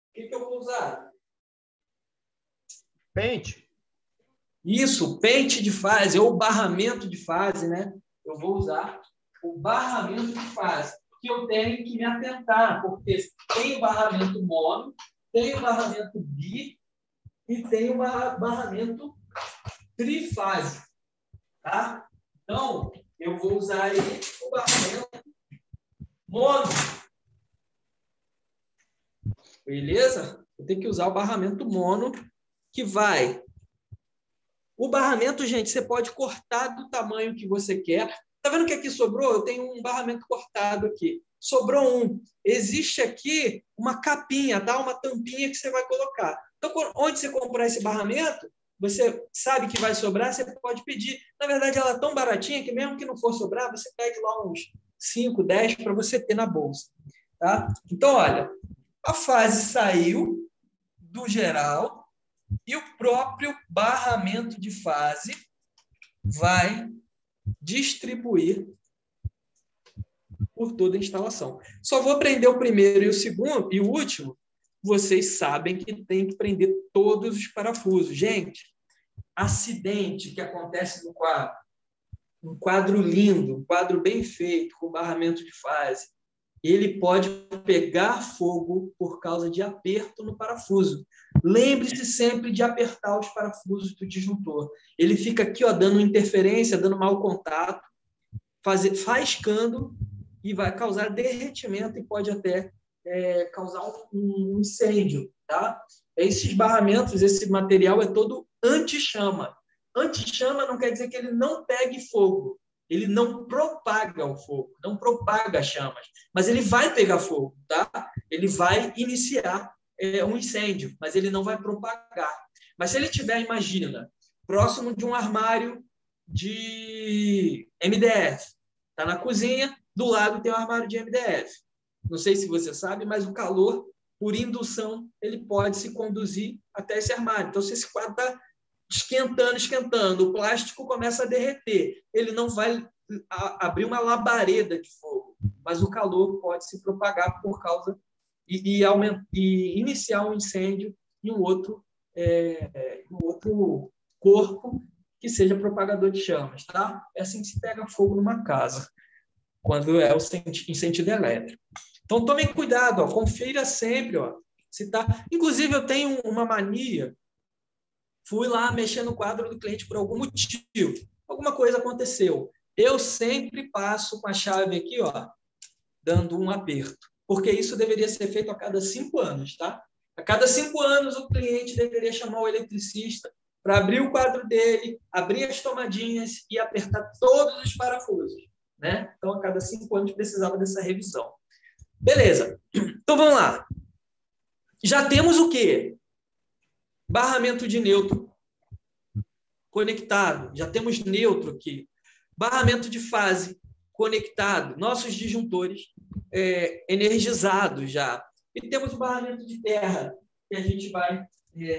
O que eu vou usar? Pente. Isso, pente de fase ou barramento de fase, né? Eu vou usar o barramento de fase, que eu tenho que me atentar, porque tem o barramento mono, tem o barramento bi e tem o barramento trifase, tá? Então, eu vou usar aí o barramento mono. Beleza? Eu tenho que usar o barramento mono, que vai... O barramento, gente, você pode cortar do tamanho que você quer. Tá vendo que aqui sobrou? Eu tenho um barramento cortado aqui. Sobrou um. Existe aqui uma capinha, tá? Uma tampinha que você vai colocar. Então, onde você comprar esse barramento, você sabe que vai sobrar, você pode pedir. Na verdade, ela é tão baratinha que mesmo que não for sobrar, você pede lá uns 5, 10 para você ter na bolsa, tá? Então, olha, a fase saiu do geral e o próprio barramento de fase vai distribuir por toda a instalação. Só vou prender o primeiro e o segundo, e o último, vocês sabem que tem que prender todos os parafusos. Gente, acidente que acontece no quadro, um quadro lindo, um quadro bem feito, com barramento de fase, ele pode pegar fogo por causa de aperto no parafuso. Lembre-se sempre de apertar os parafusos do disjuntor. Ele fica aqui, ó, dando interferência, dando mau contato, faiscando e vai causar derretimento e pode até causar um incêndio, tá? Esses barramentos, esse material é todo anti-chama. Anti-chama não quer dizer que ele não pegue fogo. Ele não propaga o fogo, não propaga chamas, mas ele vai pegar fogo, tá? Ele vai iniciar um incêndio, mas ele não vai propagar. Mas se ele tiver, imagina, próximo de um armário de MDF, está na cozinha, do lado tem um armário de MDF. Não sei se você sabe, mas o calor, por indução, ele pode se conduzir até esse armário. Então, se esse quadro está esquentando, o plástico começa a derreter. Ele não vai abrir uma labareda de fogo, mas o calor pode se propagar por causa e iniciar um incêndio em um outro corpo que seja propagador de chamas, tá? É assim que se pega fogo numa casa, quando é em sentido elétrico. Então, tomem cuidado, ó, confira sempre, ó, se tá... Inclusive, eu tenho uma mania. Fui lá mexer no quadro do cliente por algum motivo. Alguma coisa aconteceu. Eu sempre passo com a chave aqui, ó, dando um aperto. Porque isso deveria ser feito a cada 5 anos, tá? A cada 5 anos, o cliente deveria chamar o eletricista para abrir o quadro dele, abrir as tomadinhas e apertar todos os parafusos, né? Então, a cada 5 anos, precisava dessa revisão. Beleza. Então, vamos lá. Já temos o quê? Barramento de neutro conectado. Já temos neutro aqui. Barramento de fase conectado. Nossos disjuntores energizados já. E temos o barramento de terra, que a gente vai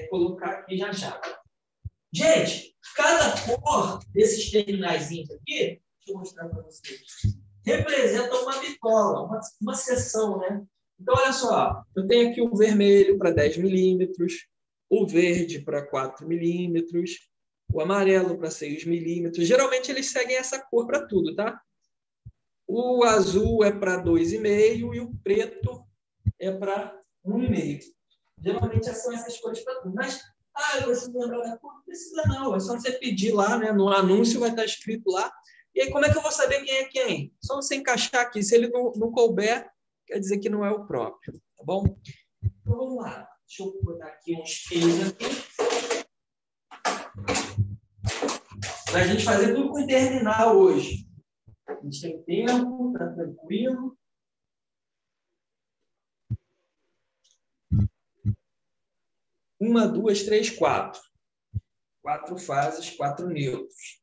colocar aqui já já. Gente, cada cor desses terminais aqui, deixa eu mostrar para vocês, representa uma bitola, uma seção, né? Então, olha só, eu tenho aqui o vermelho para 10 milímetros, o verde para 4 milímetros, o amarelo para 6 milímetros. Geralmente, eles seguem essa cor para tudo, tá? O azul é para 2,5 e o preto é para 1,5. Geralmente, são essas cores para tudo. Mas, eu preciso lembrar da cor? Não precisa, não. É só você pedir lá, né? No anúncio vai estar escrito lá. E aí, como é que eu vou saber quem é quem? Só você encaixar aqui. Se ele não couber, quer dizer que não é o próprio, tá bom? Então, vamos lá. Deixa eu botar aqui uns fios aqui. Para a gente fazer tudo com terminal hoje. A gente tem tempo, tá tranquilo. Uma, duas, três, 4. 4 fases, 4 neutros.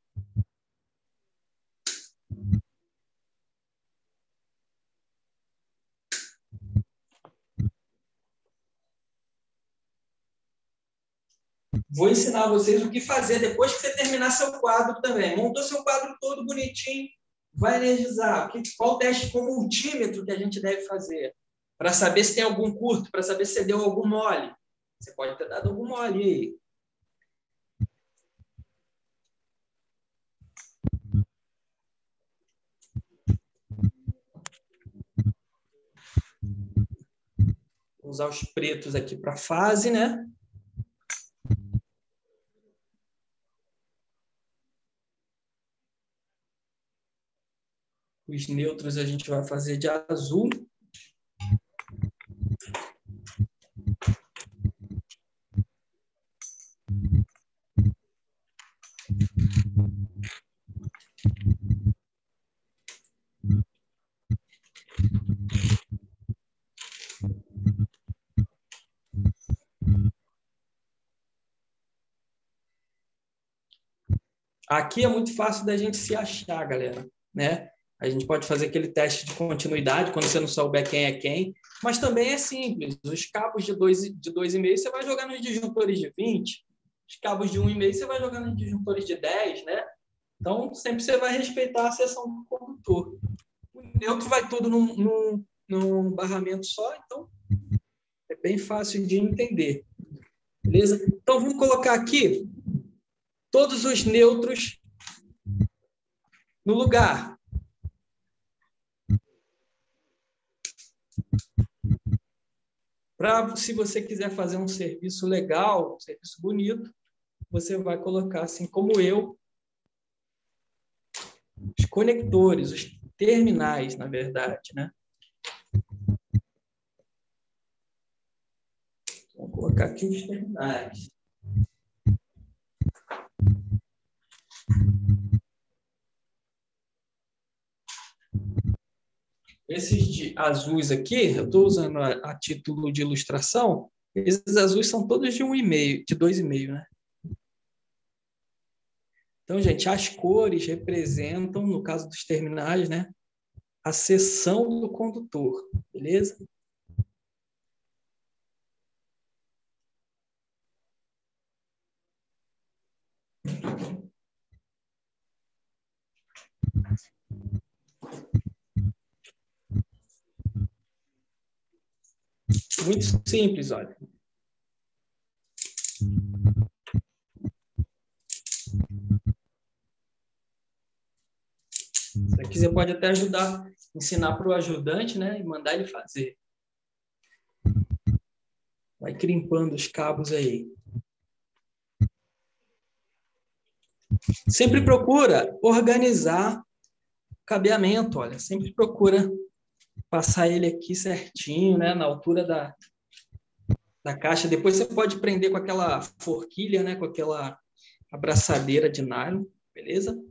vou ensinar vocês o que fazer depois que você terminar seu quadro também. Montou seu quadro todo bonitinho, vai energizar. Qual o teste com multímetro que a gente deve fazer? Para saber se tem algum curto, para saber se deu algum mole. Você pode ter dado algum mole aí. Vou usar os pretos aqui para fase, né? Os neutros a gente vai fazer de azul. Aqui é muito fácil da gente se achar, galera, né? A gente pode fazer aquele teste de continuidade, quando você não souber quem é quem, mas também é simples. Os cabos de 2,5 você vai jogar nos disjuntores de 20, os cabos de 1,5 você vai jogar nos disjuntores de 10, né? Então, sempre você vai respeitar a seção do condutor. O neutro vai tudo num barramento só, então é bem fácil de entender. Beleza? Então, vamos colocar aqui todos os neutros no lugar. Se você quiser fazer um serviço legal, um serviço bonito, você vai colocar, assim como eu, os conectores, os terminais, na verdade, né? Vou colocar aqui os terminais. Esses azuis aqui, eu estou usando a título de ilustração, esses azuis são todos de 1,5, de 2,5, né? Então, gente, as cores representam, no caso dos terminais, né, a seção do condutor, beleza? Muito simples, olha. Isso aqui você pode até ensinar para o ajudante, né, e mandar ele fazer. Vai crimpando os cabos aí. Sempre procura organizar o cabeamento, olha. Sempre procura passar ele aqui certinho, né, na altura da caixa. Depois você pode prender com aquela forquilha, né, com aquela abraçadeira de nylon, beleza?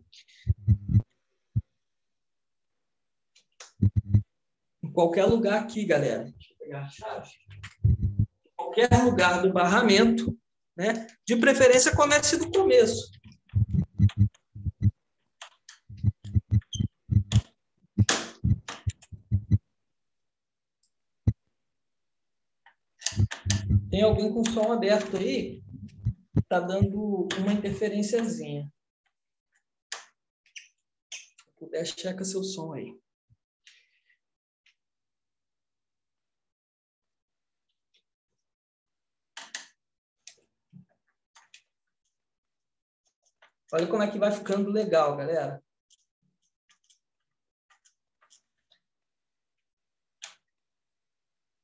Em qualquer lugar aqui, galera. Deixa eu pegar a chave. Em qualquer lugar do barramento, né? De preferência, comece do começo. Tem alguém com som aberto aí? Tá dando uma interferenciazinha. Se puder, checa seu som aí. Olha como é que vai ficando legal, galera.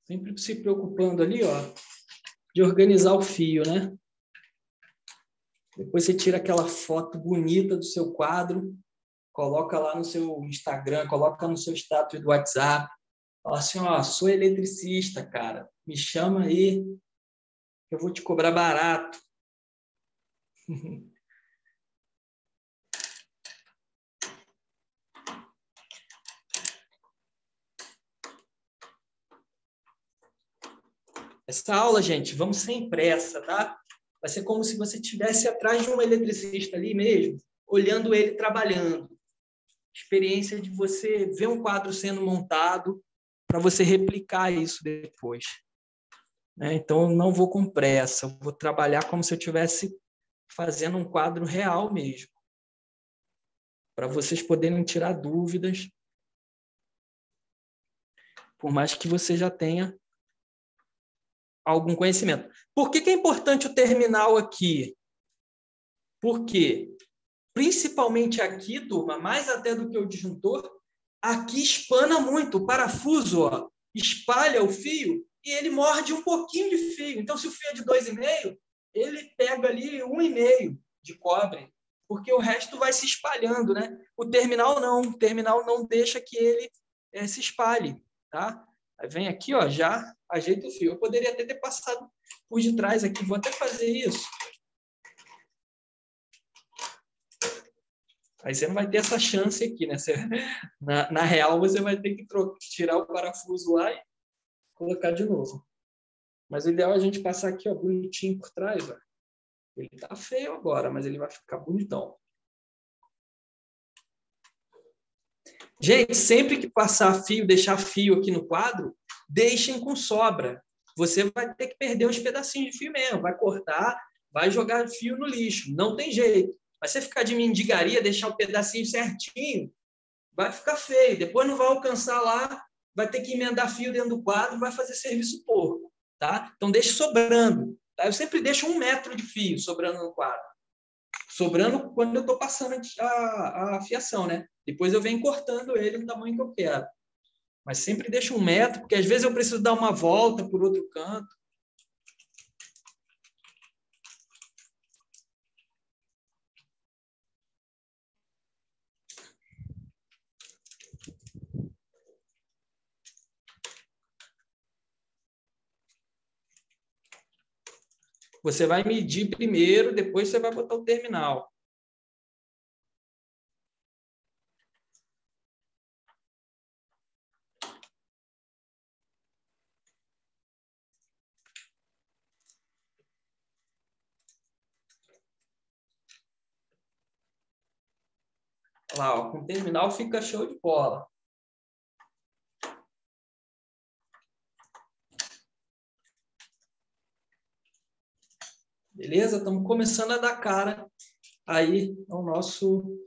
Sempre se preocupando ali, ó, de organizar o fio, né? Depois você tira aquela foto bonita do seu quadro, coloca lá no seu Instagram, coloca no seu status do WhatsApp. Fala assim, ó, sou eletricista, cara. Me chama aí, que eu vou te cobrar barato. Essa aula, gente, vamos sem pressa, tá? Vai ser como se você estivesse atrás de um eletricista ali mesmo, olhando ele trabalhando. Experiência de você ver um quadro sendo montado para você replicar isso depois. né? Então, eu não vou com pressa, eu vou trabalhar como se eu estivesse fazendo um quadro real mesmo, para vocês poderem tirar dúvidas, por mais que você já tenha algum conhecimento. Por que é importante o terminal aqui? Porque, principalmente aqui, turma, mais até do que o disjuntor, aqui espana muito. O parafuso, ó, espalha o fio e ele morde um pouquinho de fio. Então, se o fio é de 2,5, ele pega ali 1,5 de cobre, porque o resto vai se espalhando, né? O terminal não deixa que ele se espalhe, tá? Aí vem aqui, ó, já ajeita o fio. Eu poderia até ter passado por detrás aqui, vou até fazer isso. Aí você não vai ter essa chance aqui, né? Você, na real, você vai ter que tirar o parafuso lá e colocar de novo. Mas o ideal é a gente passar aqui, ó, bonitinho por trás, ó. Ele tá feio agora, mas ele vai ficar bonitão. Gente, sempre que passar fio, deixar fio aqui no quadro, deixem com sobra. Você vai ter que perder uns pedacinhos de fio mesmo, vai cortar, vai jogar fio no lixo. Não tem jeito. Mas você ficar de mendigaria, deixar o pedacinho certinho, vai ficar feio. Depois não vai alcançar lá, vai ter que emendar fio dentro do quadro, vai fazer serviço porco, tá? Então, deixe sobrando. Tá? Eu sempre deixo 1 metro de fio sobrando no quadro. Sobrando quando eu estou passando a fiação, né? Depois eu venho cortando ele no tamanho que eu quero. Mas sempre deixo 1 metro, porque às vezes eu preciso dar uma volta por outro canto. Você vai medir primeiro, depois você vai botar o terminal. Olha lá, ó, com o terminal fica show de bola. Beleza? Estamos começando a dar cara aí ao nosso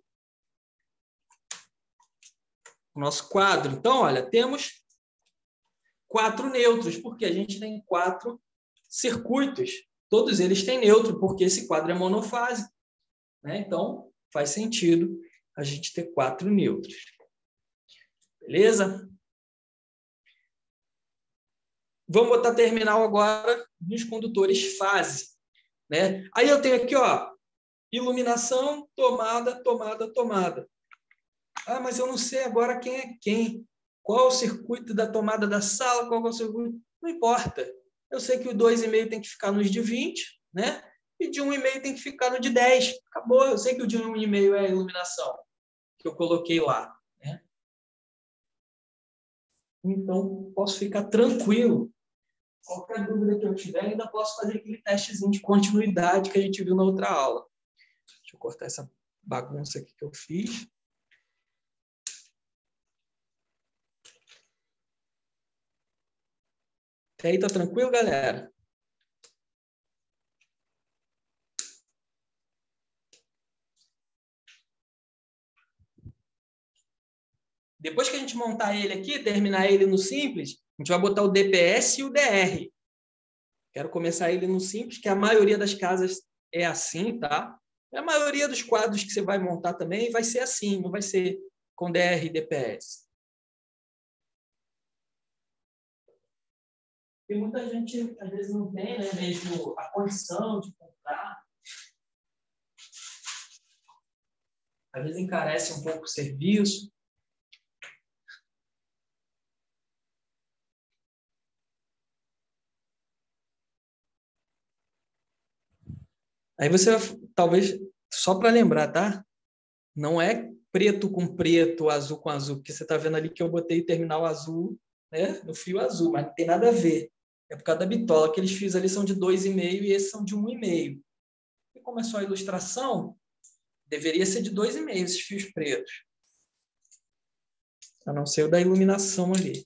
quadro. Então, olha, temos 4 neutros, porque a gente tem 4 circuitos. Todos eles têm neutro, porque esse quadro é monofásico, né? Então, faz sentido a gente ter 4 neutros. Beleza? Vamos botar terminal agora nos condutores fase, né? Aí eu tenho aqui, ó, iluminação, tomada, tomada, tomada. Ah, mas eu não sei agora quem é quem. Qual é o circuito da tomada da sala, qual é o circuito... Não importa. Eu sei que o 2,5 tem que ficar nos de 20, né? E de 1,5 tem que ficar no de 10. Acabou. Eu sei que o de 1,5 é a iluminação que eu coloquei lá, né? Então, posso ficar tranquilo. Qualquer dúvida que eu tiver, ainda posso fazer aquele testezinho de continuidade que a gente viu na outra aula. Deixa eu cortar essa bagunça aqui que eu fiz. Até aí, tá tranquilo, galera? Depois que a gente montar ele aqui, terminar ele no simples, a gente vai botar o DPS e o DR. Quero começar ele no simples, que a maioria das casas é assim, tá? A maioria dos quadros que você vai montar também vai ser assim, não vai ser com DR e DPS. Porque muita gente, às vezes, não tem, né, mesmo a condição de comprar. Às vezes encarece um pouco o serviço. Aí você, talvez, só para lembrar, tá? Não é preto com preto, azul com azul, porque você está vendo ali que eu botei terminal azul, né, no fio azul, mas não tem nada a ver. É por causa da bitola. Aqueles fios ali são de 2,5 e esses são de 1,5. E como é só a ilustração, deveria ser de 2,5 esses fios pretos. A não ser o da iluminação ali.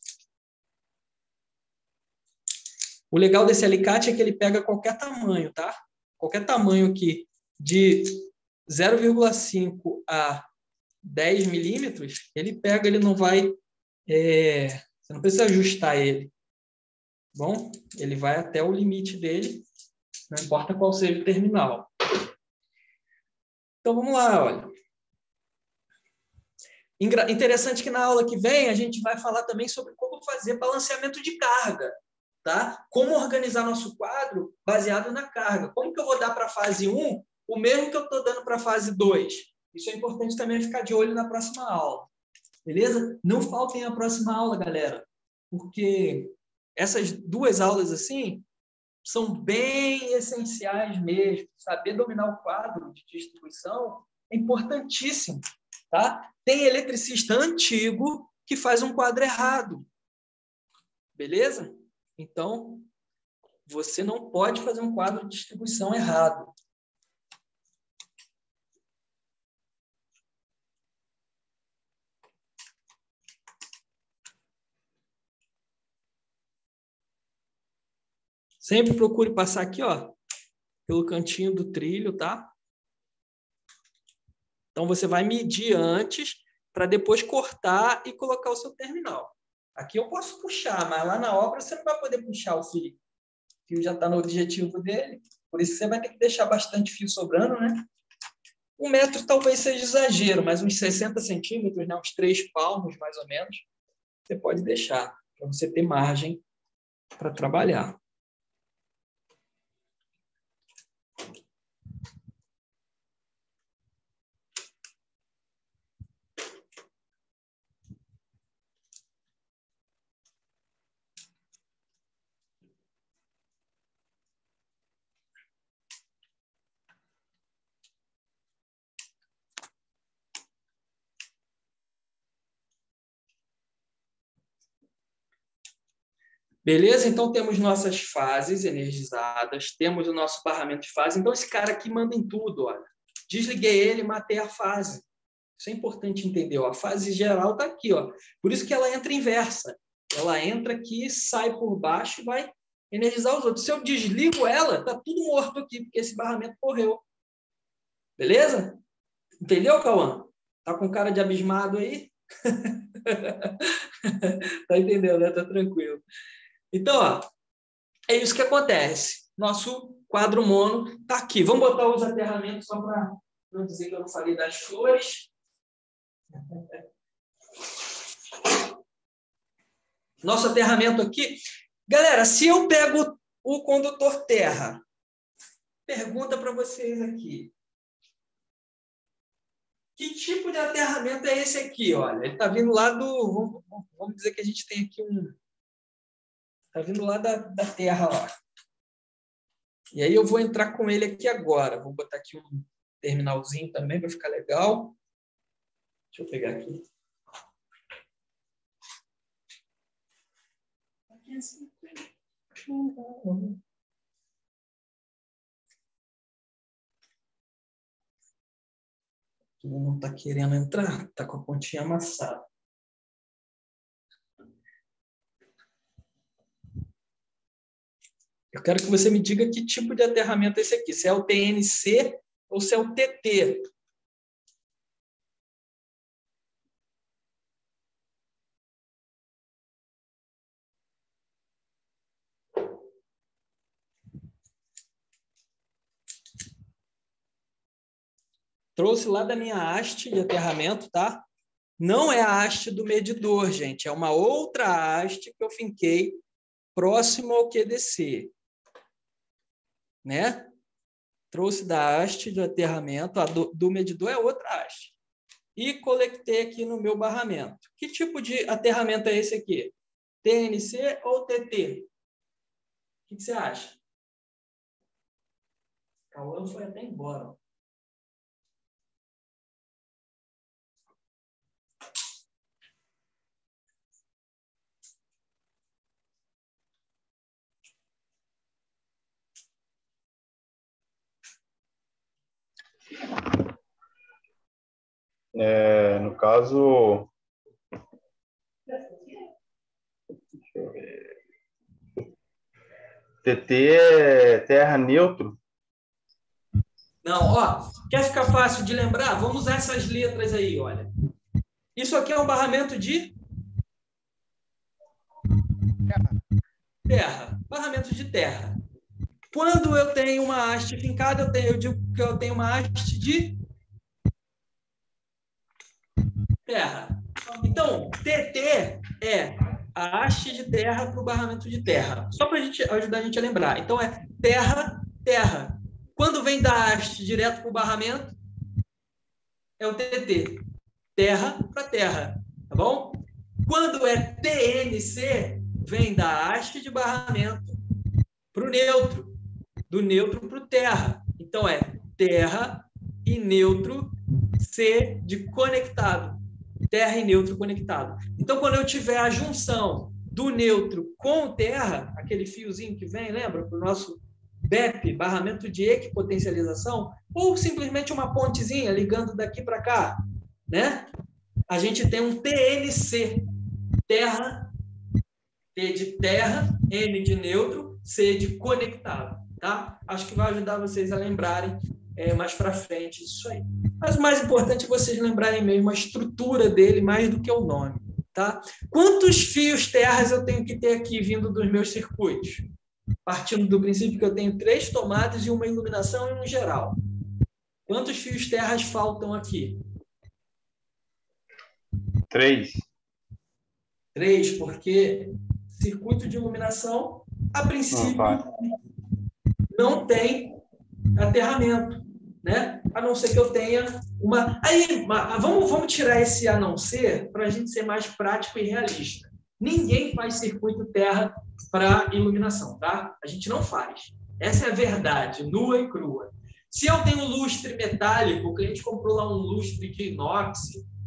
O legal desse alicate é que ele pega qualquer tamanho, tá? Qualquer tamanho aqui de 0,5 a 10 milímetros, ele pega, ele não vai... você não precisa ajustar ele. Bom, ele vai até o limite dele, não importa qual seja o terminal. Então, vamos lá, olha. Interessante que na aula que vem a gente vai falar também sobre como fazer balanceamento de carga, tá? Como organizar nosso quadro baseado na carga. Como que eu vou dar para a fase 1 o mesmo que eu estou dando para a fase 2? Isso é importante também ficar de olho na próxima aula. Beleza? Não faltem a próxima aula, galera, porque essas duas aulas assim são bem essenciais mesmo. Saber dominar o quadro de distribuição é importantíssimo, tá? Tem eletricista antigo que faz um quadro errado. Beleza? Então, você não pode fazer um quadro de distribuição errado. Sempre procure passar aqui, ó, pelo cantinho do trilho, tá? Então, você vai medir antes para depois cortar e colocar o seu terminal. Aqui eu posso puxar, mas lá na obra você não vai poder puxar o fio. O fio já está no objetivo dele, por isso você vai ter que deixar bastante fio sobrando, né? 1 metro talvez seja exagero, mas uns 60 centímetros, né? Uns 3 palmos, mais ou menos, você pode deixar, para você ter margem para trabalhar. Beleza? Então, temos nossas fases energizadas, temos o nosso barramento de fase. Então, esse cara aqui manda em tudo, olha. Desliguei ele, matei a fase. Isso é importante entender, ó. A fase geral está aqui, ó. Por isso que ela entra inversa. Ela entra aqui, sai por baixo e vai energizar os outros. Se eu desligo ela, está tudo morto aqui, porque esse barramento morreu. Beleza? Entendeu, Cauã? Tá com cara de abismado aí? Tá entendendo, né? Tá tranquilo. Então, ó, é isso que acontece. Nosso quadro mono está aqui. Vamos botar os aterramentos só para não dizer que eu não falei das flores. Nosso aterramento aqui. Galera, se eu pego o condutor terra, pergunta para vocês aqui. Que tipo de aterramento é esse aqui? Olha, ele está vindo lá do... Vamos dizer que a gente tem aqui um... Está vindo lá da terra lá. E aí eu vou entrar com ele aqui agora. Vou botar aqui um terminalzinho também para ficar legal. Deixa eu pegar aqui. Aqui assim. Não está querendo entrar, está com a pontinha amassada. Eu quero que você me diga que tipo de aterramento é esse aqui, se é o TNC ou se é o TT. Trouxe lá da minha haste de aterramento, tá? Não é a haste do medidor, gente. É uma outra haste que eu finquei próximo ao QDC. Né? Trouxe da haste de aterramento, a do medidor é outra haste. E conectei aqui no meu barramento. Que tipo de aterramento é esse aqui? TNC ou TT? O que você acha? Cauã foi até embora. No caso, deixa eu ver. TT é terra neutro? Não, ó, quer ficar fácil de lembrar? Vamos usar essas letras aí, olha. Isso aqui é um barramento de terra. Barramento de terra. Quando eu tenho uma haste fincada, eu digo que eu tenho uma haste de terra. Então, TT é a haste de terra para o barramento de terra. Só para ajudar a gente a lembrar. Então, é terra, terra. Quando vem da haste direto para o barramento, é o TT. Terra para terra. Tá bom? Quando é TNC, vem da haste de barramento para o neutro. Do neutro para o terra. Então, é terra e neutro, C de conectado. Terra e neutro conectado. Então, quando eu tiver a junção do neutro com o terra, aquele fiozinho que vem, lembra? Para o nosso BEP, barramento de equipotencialização, ou simplesmente uma pontezinha ligando daqui para cá, né? A gente tem um TNC. Terra, T de terra, N de neutro, C de conectado. Tá? Acho que vai ajudar vocês a lembrarem mais para frente isso aí. Mas o mais importante é vocês lembrarem mesmo a estrutura dele mais do que o nome. Tá? Quantos fios terras eu tenho que ter aqui vindo dos meus circuitos? Partindo do princípio que eu tenho 3 tomadas e uma iluminação e um geral. Quantos fios terras faltam aqui? 3. 3, porque circuito de iluminação, a princípio, não tem aterramento, né? A não ser que eu tenha uma... Aí, vamos tirar esse a não ser para a gente ser mais prático e realista. Ninguém faz circuito terra para iluminação, tá? A gente não faz. Essa é a verdade, nua e crua. Se eu tenho lustre metálico, o cliente comprou lá um lustre de inox,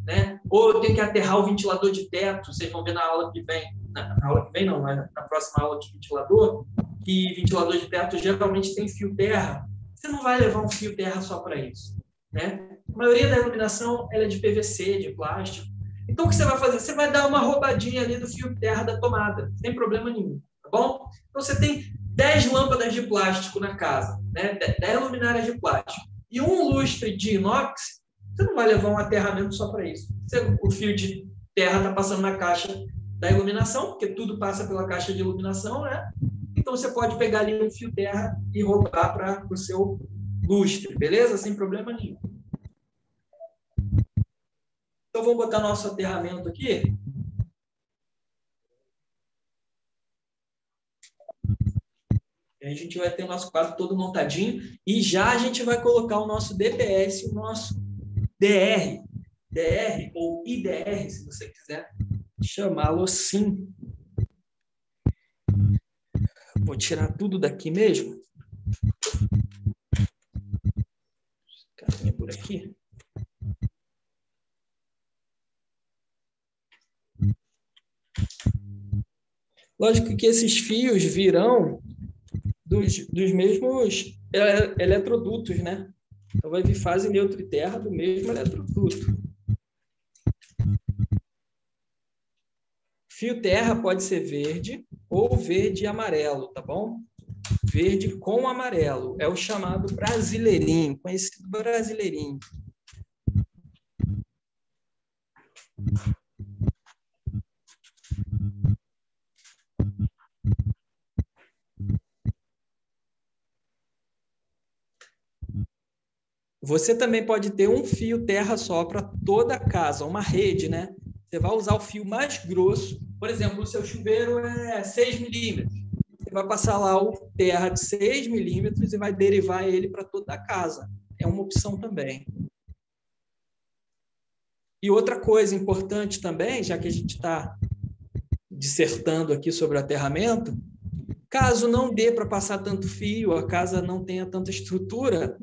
né? Ou eu tenho que aterrar o ventilador de teto, vocês vão ver na aula que vem, na próxima aula de ventilador, que ventilador de teto geralmente tem fio terra. Você não vai levar um fio terra só para isso, né? A maioria da iluminação ela é de PVC, de plástico. Então, o que você vai fazer? Você vai dar uma roubadinha ali do fio terra da tomada, sem problema nenhum, tá bom? Então, você tem 10 lâmpadas de plástico na casa, né? 10 luminárias de plástico, e um lustre de inox, você não vai levar um aterramento só para isso. O fio de terra está passando na caixa da iluminação, porque tudo passa pela caixa de iluminação, né? Então, você pode pegar ali um fio terra e roubar para o seu lustre, beleza? Sem problema nenhum. Então, vamos botar nosso aterramento aqui. E a gente vai ter o nosso quadro todo montadinho e já a gente vai colocar o nosso DPS, o nosso DR, ou IDR, se você quiser chamá-lo assim. Vou tirar tudo daqui mesmo. Caminha por aqui. Lógico que esses fios virão dos mesmos eletrodutos, né? Então, vai vir fase neutro e terra do mesmo eletroduto. Fio terra pode ser verde ou verde e amarelo, tá bom? Verde com amarelo. É o chamado brasileirinho, conhecido brasileirinho. Você também pode ter um fio terra só para toda a casa, uma rede, né? Você vai usar o fio mais grosso. Por exemplo, o seu chuveiro é 6 milímetros. Você vai passar lá o terra de 6 milímetros e vai derivar ele para toda a casa. É uma opção também. E outra coisa importante também, já que a gente está dissertando aqui sobre o aterramento, caso não dê para passar tanto fio, a casa não tenha tanta estrutura,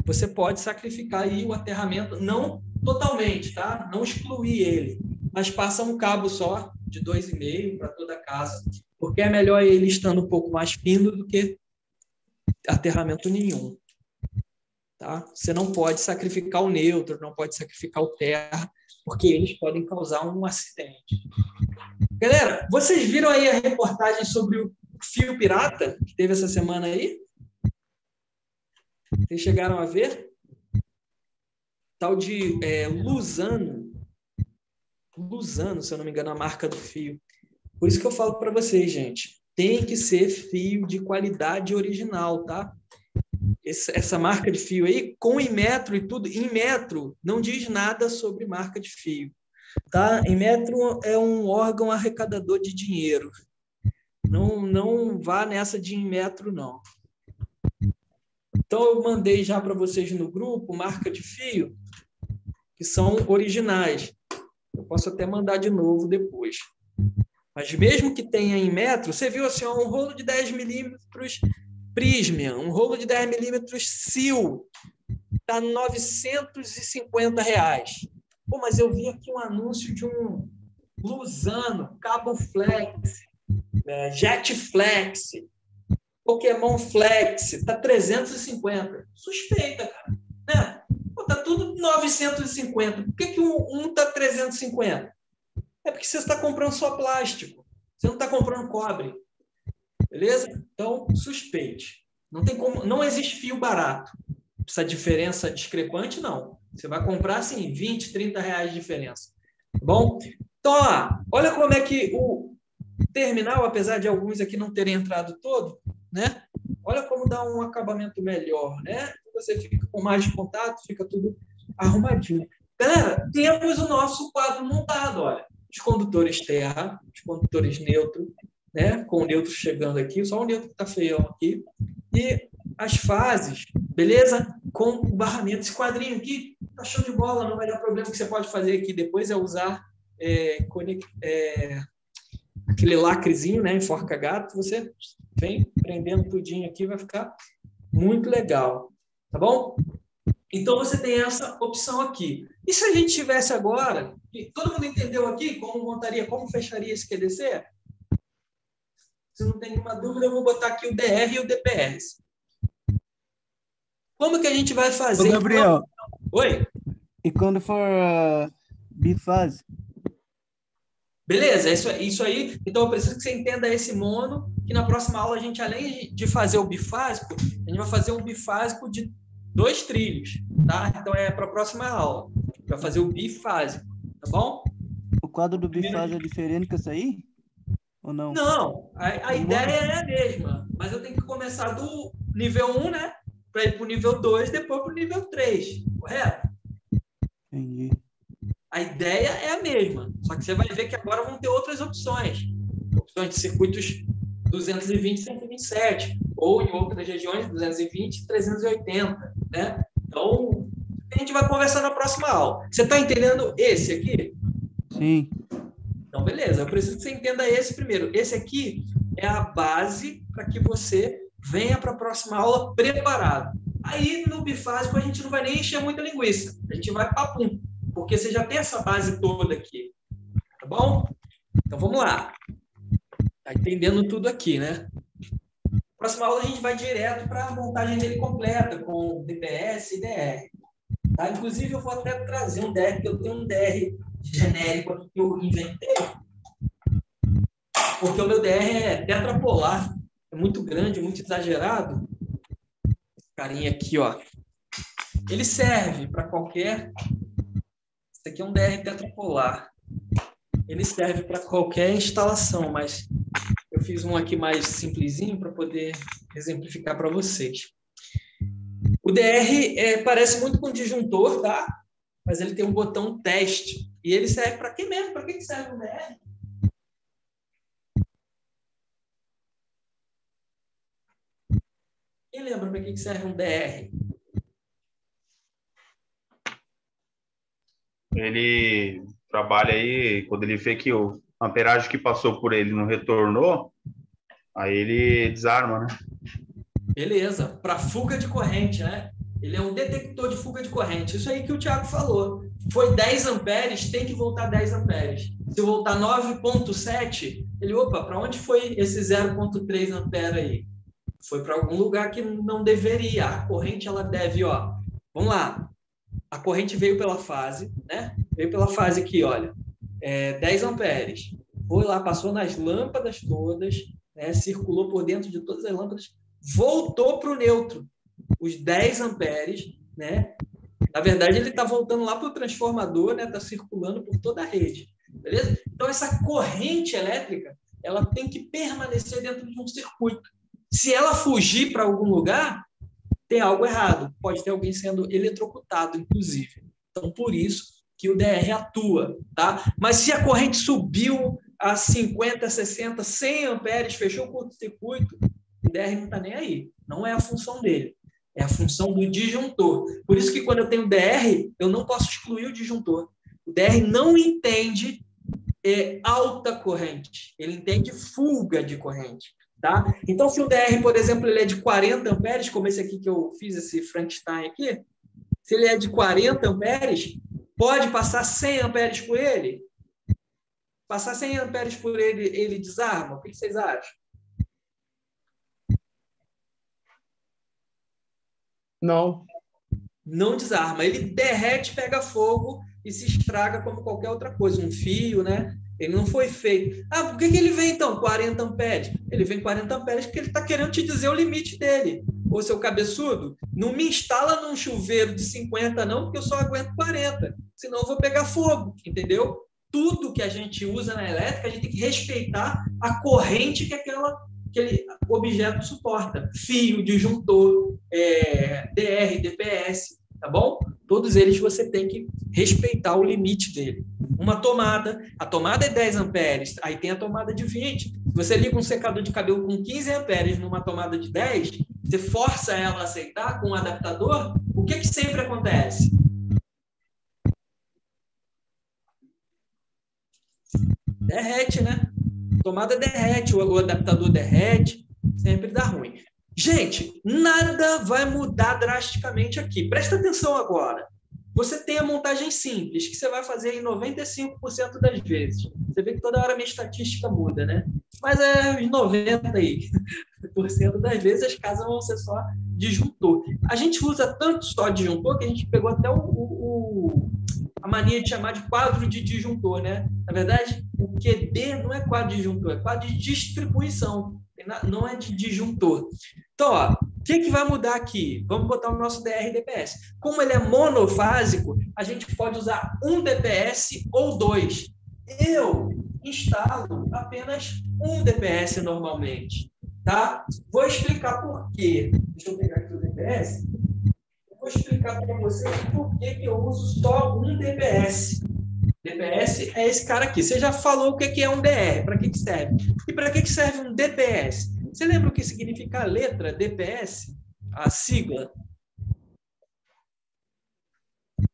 você pode sacrificar aí o aterramento, não totalmente, tá? Não excluir ele, mas passa um cabo só de 2,5 para toda a casa, porque é melhor ele estando um pouco mais fino do que aterramento nenhum. Tá? Você não pode sacrificar o neutro, não pode sacrificar o terra, porque eles podem causar um acidente. Galera, vocês viram aí a reportagem sobre o fio pirata que teve essa semana aí? Vocês chegaram a ver? Tal de Luzano. Luzano, se eu não me engano, a marca do fio. Por isso que eu falo para vocês, gente, tem que ser fio de qualidade original, tá? Essa marca de fio aí, com Inmetro e tudo, Inmetro não diz nada sobre marca de fio, tá? Inmetro é um órgão arrecadador de dinheiro. Não vá nessa de Inmetro, não. Então, eu mandei já para vocês no grupo marca de fio que são originais. Eu posso até mandar de novo depois. Mas mesmo que tenha em metro, você viu assim, um rolo de 10 milímetros Prysmian, um rolo de 10 milímetros Sil, está R$ 950. Pô, mas eu vi aqui um anúncio de um Luzano, Cabo Flex, Jet Flex, Pokémon Flex, está 350. Suspeita, cara. Né? Pô, tá tudo 950. Por que um está 350? É porque você está comprando só plástico. Você não está comprando cobre. Beleza? Então, suspeite. Não tem como, não existe fio barato. Essa diferença discrepante, não. Você vai comprar, assim, 20, 30 reais de diferença. Tá bom? Então, olha como é que o terminal, apesar de alguns aqui não terem entrado todo, né? Olha como dá um acabamento melhor, né? Você fica com mais contato, fica tudo arrumadinho. Galera, temos o nosso quadro montado, olha. Os condutores terra, os condutores neutro, né? Com o neutro chegando aqui, só o neutro que está feião aqui. E as fases, beleza? Com o barramento. Esse quadrinho aqui tá show de bola, não vai dar problema. O que você pode fazer aqui depois é usar aquele lacrezinho, né? Enforca gato. Você vem prendendo tudinho aqui, vai ficar muito legal. Tá bom? Então, você tem essa opção aqui. E se a gente tivesse agora... Todo mundo entendeu aqui como montaria, como fecharia esse QDC? Se não tem nenhuma dúvida, eu vou botar aqui o DR e o DPRs. Como que a gente vai fazer? Ô, Gabriel. Oi? E quando for bifase? Beleza, isso aí. Então, eu preciso que você entenda esse mono, que na próxima aula a gente, além de fazer o bifásico, a gente vai fazer um bifásico de 2 trilhos, tá? Então, é para a próxima aula. Vai fazer o bifásico, tá bom? O quadro do bifase é diferente que essa aí? Ou não? Não, a ideia é a mesma, mas eu tenho que começar do nível 1, né? Para ir para o nível 2, depois para o nível 3, correto? Entendi. A ideia é a mesma, só que você vai ver que agora vão ter outras opções. Opções de circuitos 220 e 127, ou em outras regiões 220 e 380, né? Então, a gente vai conversar na próxima aula. Você está entendendo esse aqui? Sim. Então, beleza. Eu preciso que você entenda esse primeiro. Esse aqui é a base para que você venha para a próxima aula preparado. Aí, no bifásico, a gente não vai nem encher muita linguiça. A gente vai papum, porque você já tem essa base toda aqui. Tá bom? Então, vamos lá. Tá entendendo tudo aqui, né? Próxima aula, a gente vai direto para a montagem dele completa, com DPS e DR. Tá? Inclusive, eu vou até trazer um DR, porque eu tenho um DR genérico aqui que eu inventei, porque o meu DR é tetrapolar, é muito grande, muito exagerado. Esse carinha aqui, ó, ele serve para qualquer... Esse aqui é um DR tetrapolar. Ele serve para qualquer instalação, mas eu fiz um aqui mais simplesinho para poder exemplificar para vocês. O DR parece muito com um disjuntor, tá? Mas ele tem um botão teste. E ele serve para quê mesmo? Para que serve o DR? Quem lembra para que serve um DR? Ele trabalha aí, quando ele vê que a amperagem que passou por ele não retornou, aí ele desarma, né? Beleza, para fuga de corrente, né? Ele é um detector de fuga de corrente. Isso aí que o Thiago falou. Foi 10 amperes, tem que voltar 10 amperes. Se voltar 9,7, ele, opa, para onde foi esse 0,3 ampere aí? Foi para algum lugar que não deveria. A corrente, ela deve, ó. Vamos lá. A corrente veio pela fase, né? Veio pela fase aqui, olha. 10 amperes. Foi lá, passou nas lâmpadas todas, né? Circulou por dentro de todas as lâmpadas, voltou para o neutro. Os 10 amperes, né? Na verdade, ele está voltando lá para o transformador, né? Está circulando por toda a rede. Beleza? Então, essa corrente elétrica, ela tem que permanecer dentro de um circuito. Se ela fugir para algum lugar, tem algo errado. Pode ter alguém sendo eletrocutado, inclusive. Então, por isso que o DR atua, tá? Mas se a corrente subiu a 50, 60, 100 amperes, fechou o curto-circuito, o DR não está nem aí. Não é a função dele. É a função do disjuntor. Por isso que quando eu tenho DR, eu não posso excluir o disjuntor. O DR não entende alta corrente. Ele entende fuga de corrente. Tá? Então, se o DR, por exemplo, ele é de 40 amperes, como esse aqui que eu fiz, esse Frankenstein aqui, se ele é de 40 amperes, pode passar 100 amperes por ele? Passar 100 amperes por ele, ele desarma? O que vocês acham? Não. Não desarma. Ele derrete, pega fogo e se estraga como qualquer outra coisa. Um fio, né? Ele não foi feito. Ah, por que ele vem, então, 40 amperes? Ele vem 40 amperes porque ele está querendo te dizer o limite dele. Ô, seu cabeçudo, não me instala num chuveiro de 50, não, porque eu só aguento 40. Senão eu vou pegar fogo, entendeu? Tudo que a gente usa na elétrica, a gente tem que respeitar a corrente que aquele objeto suporta. Fio, disjuntor, DR, DPS, tá bom? Todos eles você tem que respeitar o limite dele. Uma tomada, a tomada é 10 amperes, aí tem a tomada de 20. Se você liga um secador de cabelo com 15 amperes numa tomada de 10, você força ela a aceitar com um adaptador, o que sempre acontece? Derrete, né? A tomada derrete, o adaptador derrete, sempre dá ruim. Gente, nada vai mudar drasticamente aqui. Presta atenção agora. Você tem a montagem simples, que você vai fazer em 95% das vezes. Você vê que toda hora a minha estatística muda, né? Mas é uns 90% aí. Das vezes as casas vão ser só disjuntor. A gente usa tanto só disjuntor que a gente pegou até a mania de chamar de quadro de disjuntor, né? Na verdade, o QD não é quadro de disjuntor, é quadro de distribuição, não é de disjuntor. Então, ó, o que vai mudar aqui? Vamos botar o nosso DR DPS. Como ele é monofásico, a gente pode usar um DPS ou 2. Eu instalo apenas um DPS normalmente, tá? Vou explicar por quê. Deixa eu pegar aqui o DPS. Vou explicar para vocês por que eu uso só um DPS. DPS é esse cara aqui. Você já falou o que é um DR, para que serve. E para que serve um DPS? Você lembra o que significa a letra DPS? A sigla?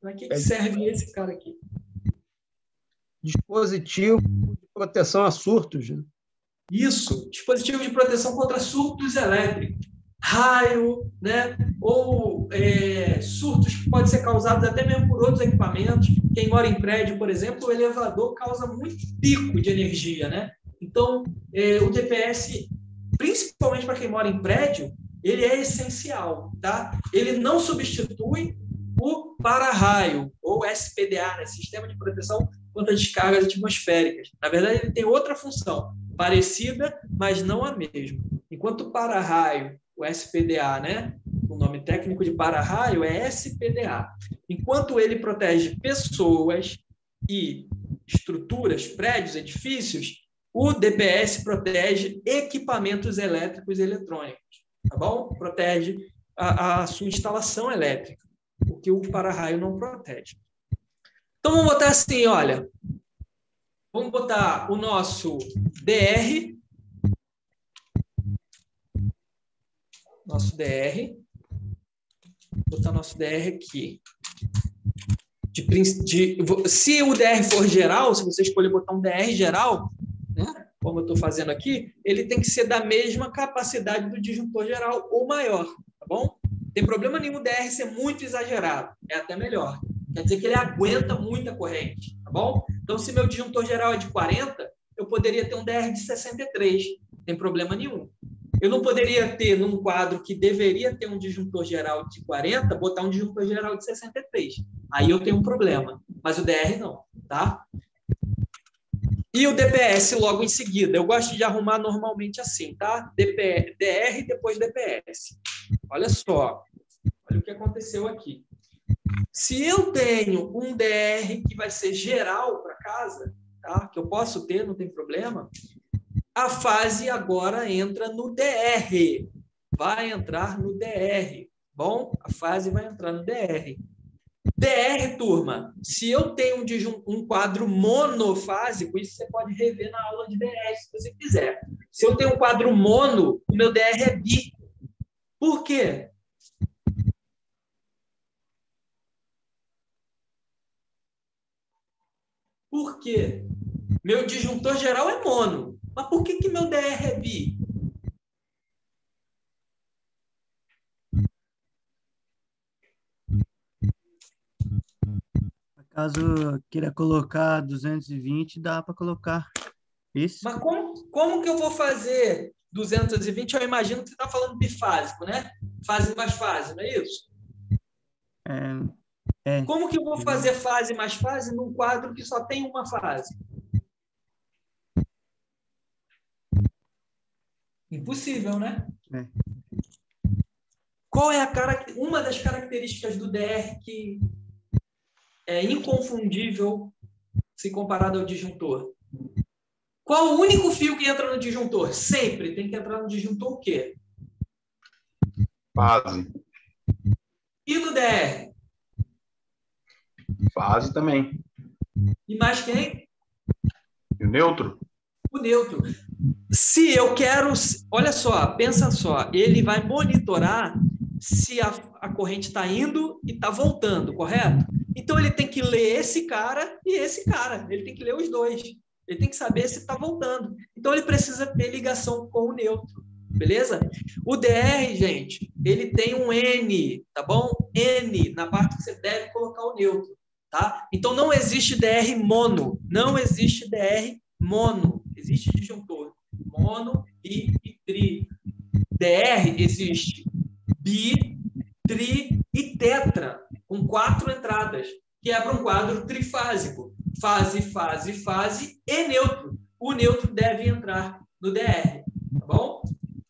Para que serve esse cara aqui? Dispositivo de proteção a surtos. Né? Isso, dispositivo de proteção contra surtos elétricos. Raio, né? Ou surtos que podem ser causados até mesmo por outros equipamentos. Quem mora em prédio, por exemplo, o elevador causa muito pico de energia, né? Então, o DPS, principalmente para quem mora em prédio, ele é essencial, tá? Ele não substitui o para-raio, ou SPDA, né? Sistema de Proteção contra Descargas Atmosféricas. Na verdade, ele tem outra função, parecida, mas não a mesma. Enquanto o para-raio, o SPDA, né? O nome técnico de para-raio é SPDA. Enquanto ele protege pessoas e estruturas, prédios, edifícios, o DPS protege equipamentos elétricos e eletrônicos, tá bom? Protege a sua instalação elétrica, o que o para-raio não protege. Então, vamos botar assim, olha, vamos botar o nosso DR, vou botar nosso DR aqui. Se o DR for geral, se você escolher botar um DR geral, né, como eu estou fazendo aqui, ele tem que ser da mesma capacidade do disjuntor geral ou maior, tá bom? Não tem problema nenhum o DR ser muito exagerado, é até melhor. Quer dizer que ele aguenta muita corrente, tá bom? Então, se meu disjuntor geral é de 40, eu poderia ter um DR de 63, não tem problema nenhum. Eu não poderia ter, num quadro que deveria ter um disjuntor geral de 40, botar um disjuntor geral de 63. Aí eu tenho um problema. Mas o DR não, tá? E o DPS logo em seguida. Eu gosto de arrumar normalmente assim, tá? DR, depois DPS. Olha só. Olha o que aconteceu aqui. Se eu tenho um DR que vai ser geral para casa, tá? Que eu posso ter, não tem problema, a fase agora entra no DR. Vai entrar no DR. Bom, a fase vai entrar no DR. DR, turma, se eu tenho um quadro monofásico, isso você pode rever na aula de DR, se você quiser. Se eu tenho um quadro mono, o meu DR é bi. Por quê? Por quê? Meu disjuntor geral é mono. Mas por que meu DR é bi? Caso queira colocar 220, dá para colocar isso. Mas como que eu vou fazer 220? Eu imagino que você está falando bifásico, né? Fase mais fase, não é isso? Como que eu vou fazer fase mais fase num quadro que só tem uma fase? Impossível, né? Qual é uma das características do DR que é inconfundível se comparado ao disjuntor? Qual o único fio que entra no disjuntor? Sempre tem que entrar no disjuntor o quê? Fase. E no DR? Fase também. E mais quem? E o neutro? O neutro. Se eu quero... Olha só, pensa só. Ele vai monitorar se a corrente está indo e está voltando, correto? Então, ele tem que ler esse cara e esse cara. Ele tem que ler os dois. Ele tem que saber se está voltando. Então, ele precisa ter ligação com o neutro. Beleza? O DR, gente, ele tem um N, tá bom? N, na parte que você deve colocar o neutro, tá? Então, não existe DR mono. Não existe DR mono. Existe disjuntor mono e tri. DR existe bi, tri e tetra, com 4 entradas, que é para um quadro trifásico. Fase, fase, fase e neutro. O neutro deve entrar no DR, tá bom?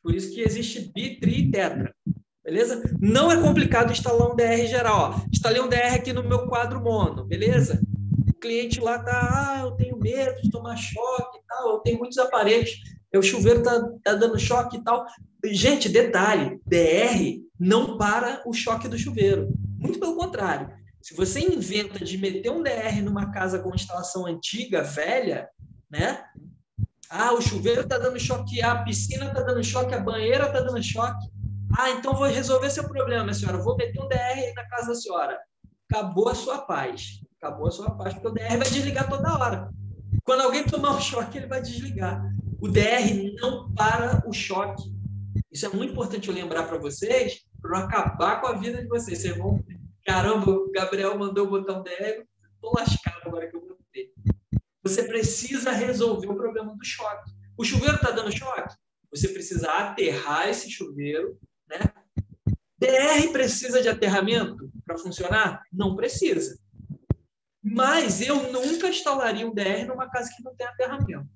Por isso que existe bi, tri e tetra. Beleza? Não é complicado instalar um DR geral. Ó. Instalei um DR aqui no meu quadro mono, beleza? O cliente lá tá, eu tenho medo de tomar choque e tal, eu tenho muitos aparelhos, o chuveiro tá dando choque e tal. Gente, detalhe, DR não para o choque do chuveiro. Muito pelo contrário. Se você inventa de meter um DR numa casa com instalação antiga, velha, né? Ah, o chuveiro está dando choque, a piscina está dando choque, a banheira está dando choque. Ah, então vou resolver seu problema, minha senhora. Vou meter um DR aí na casa da senhora. Acabou a sua paz. Acabou a sua paz, porque o DR vai desligar toda hora. Quando alguém tomar um choque, ele vai desligar. O DR não para o choque. Isso é muito importante eu lembrar para vocês, para não acabar com a vida de vocês. Vocês vão... Caramba, o Gabriel mandou botar um DR, estou lascado agora que eu vou ter. Você precisa resolver o problema do choque. O chuveiro está dando choque? Você precisa aterrar esse chuveiro, né? DR precisa de aterramento para funcionar? Não precisa. Mas eu nunca instalaria um DR numa casa que não tem aterramento.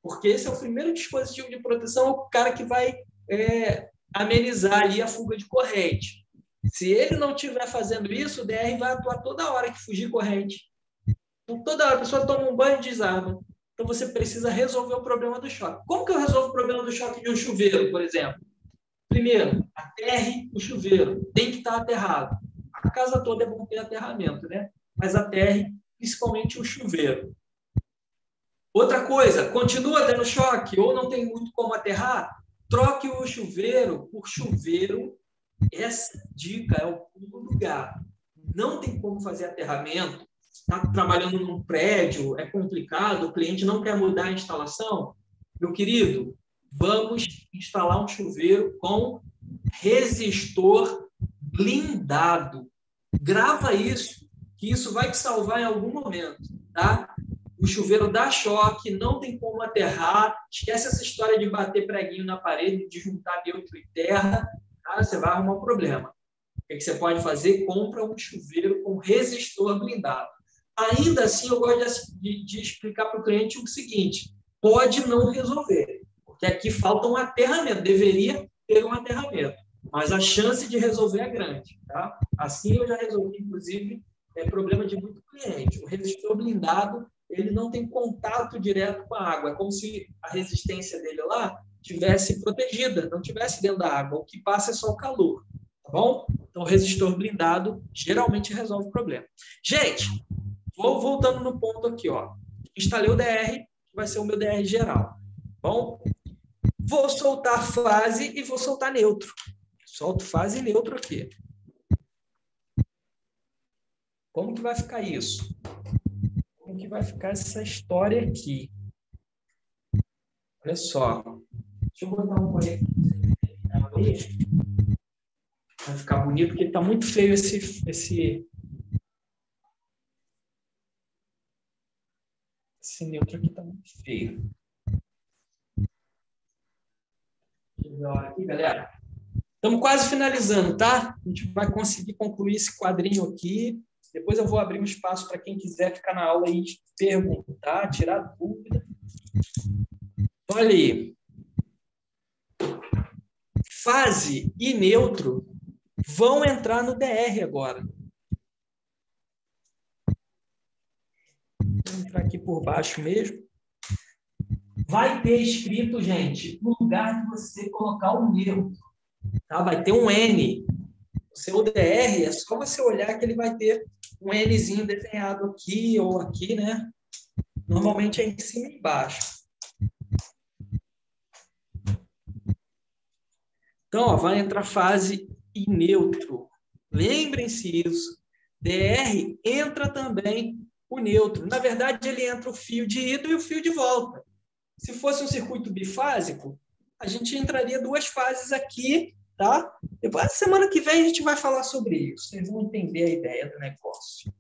Porque esse é o primeiro dispositivo de proteção, o cara que vai amenizar ali a fuga de corrente. Se ele não estiver fazendo isso, o DR vai atuar toda hora que fugir corrente. Então, toda hora a pessoa toma um banho e desarma. Então, você precisa resolver o problema do choque. Como que eu resolvo o problema do choque de um chuveiro, por exemplo? Primeiro, aterre o chuveiro. Tem que estar aterrado. A casa toda é bom ter aterramento, né? Mas aterre principalmente o chuveiro. Outra coisa, continua dando choque ou não tem muito como aterrar? Troque o chuveiro por chuveiro. Essa dica é o pulo do gato. Não tem como fazer aterramento. Está trabalhando num prédio, é complicado, o cliente não quer mudar a instalação. Meu querido, vamos instalar um chuveiro com resistor blindado. Grava isso, que isso vai te salvar em algum momento, tá? O chuveiro dá choque, não tem como aterrar. Esquece essa história de bater preguinho na parede, de juntar neutro e terra, tá? Você vai arrumar um problema. O que você pode fazer? Compra um chuveiro com resistor blindado. Ainda assim, eu gosto de explicar para o cliente o seguinte: pode não resolver, porque aqui falta um aterramento, deveria ter um aterramento, mas a chance de resolver é grande. Tá? Assim eu já resolvi, inclusive, problema de muito cliente. O resistor blindado, ele não tem contato direto com a água, é como se a resistência dele lá tivesse protegida, não tivesse dentro da água, o que passa é só o calor. Tá bom? Então, o resistor blindado geralmente resolve o problema. Gente, vou voltando no ponto aqui, ó. Instalei o DR, que vai ser o meu DR geral. Bom, vou soltar fase e vou soltar neutro. Solto fase e neutro aqui. Como que vai ficar isso? Como que vai ficar essa história aqui? Olha só. Deixa eu botar um conector. Vai ficar bonito, porque está muito feio esse neutro aqui, está muito feio. Deixa eu ver a hora aqui, galera. Estamos quase finalizando, tá? A gente vai conseguir concluir esse quadrinho aqui. Depois eu vou abrir um espaço para quem quiser ficar na aula e perguntar, tirar dúvida. Olha aí. Fase e neutro vão entrar no DR agora. Vou entrar aqui por baixo mesmo. Vai ter escrito, gente, no lugar de você colocar o neutro, tá? Vai ter um N. O seu DR, é só você olhar que ele vai ter um Nzinho desenhado aqui ou aqui, né? Normalmente é em cima e embaixo. Então, ó, vai entrar fase e neutro. Lembrem-se isso. DR entra também o neutro. Na verdade, ele entra o fio de ida e o fio de volta. Se fosse um circuito bifásico, a gente entraria duas fases aqui, tá? Depois, semana que vem, a gente vai falar sobre isso. Vocês vão entender a ideia do negócio.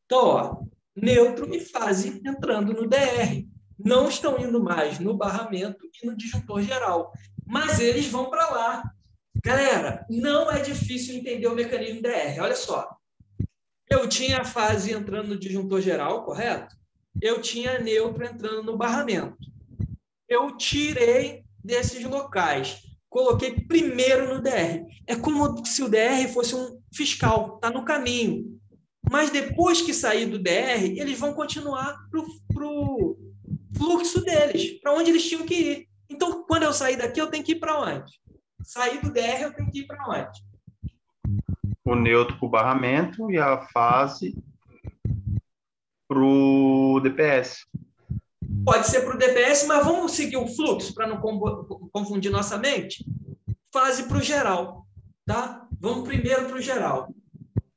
Então, ó, neutro e fase entrando no DR. Não estão indo mais no barramento e no disjuntor geral, mas eles vão para lá. Galera, não é difícil entender o mecanismo DR. Olha só. Eu tinha a fase entrando no disjuntor geral, correto? Eu tinha neutro entrando no barramento. Eu tirei desses locais. Coloquei primeiro no DR. É como se o DR fosse um fiscal, está no caminho. Mas depois que sair do DR, eles vão continuar para o fluxo deles, para onde eles tinham que ir. Então, quando eu sair daqui, eu tenho que ir para onde? Sair do DR, eu tenho que ir para onde? O neutro para o barramento e a fase para o DPS. Pode ser para o DPS, mas vamos seguir o fluxo para não confundir nossa mente? Fase para o geral, tá? Vamos primeiro para o geral.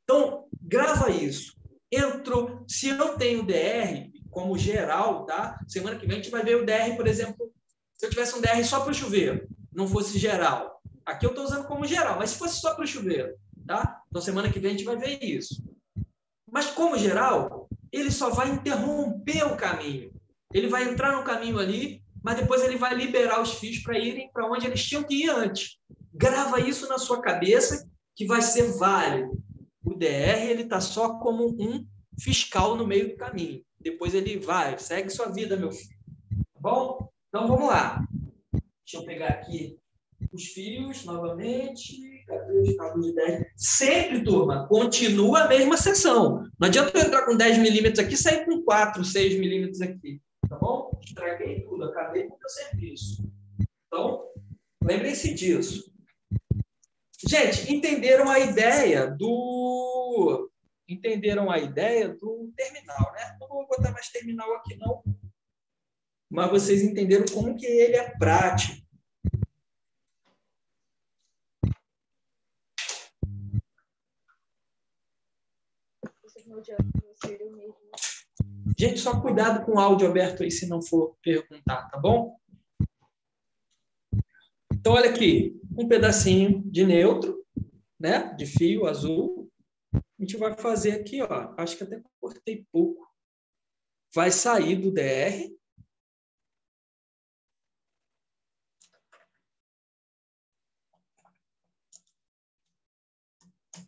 Então, grava isso. Entrou, se eu tenho DR como geral, tá? Semana que vem a gente vai ver o DR, por exemplo, se eu tivesse um DR só para o chuveiro, não fosse geral. Aqui eu estou usando como geral, mas se fosse só para o chuveiro, tá? Então, semana que vem a gente vai ver isso. Mas, como geral, ele só vai interromper o caminho. Ele vai entrar no caminho ali, mas depois ele vai liberar os fios para irem para onde eles tinham que ir antes. Grava isso na sua cabeça, que vai ser válido. O DR ele está só como um fiscal no meio do caminho. Depois ele vai, segue sua vida, meu filho. Tá bom? Então, vamos lá. Deixa eu pegar aqui os fios novamente. Cadê os cabos de 10? Sempre, turma, continua a mesma seção. Não adianta eu entrar com 10 milímetros aqui e sair com 4, 6 milímetros aqui. Tá bom? Estraguei tudo, acabei com o meu serviço. Então, lembrem-se disso. Gente, entenderam a ideia do terminal, né? Não vou botar mais terminal aqui, não. Mas vocês entenderam como que ele é prático. Gente, só cuidado com o áudio aberto aí, se não for perguntar, tá bom? Então, olha aqui, um pedacinho de neutro, né? De fio azul. A gente vai fazer aqui, ó. Acho que até cortei pouco. Vai sair do DR.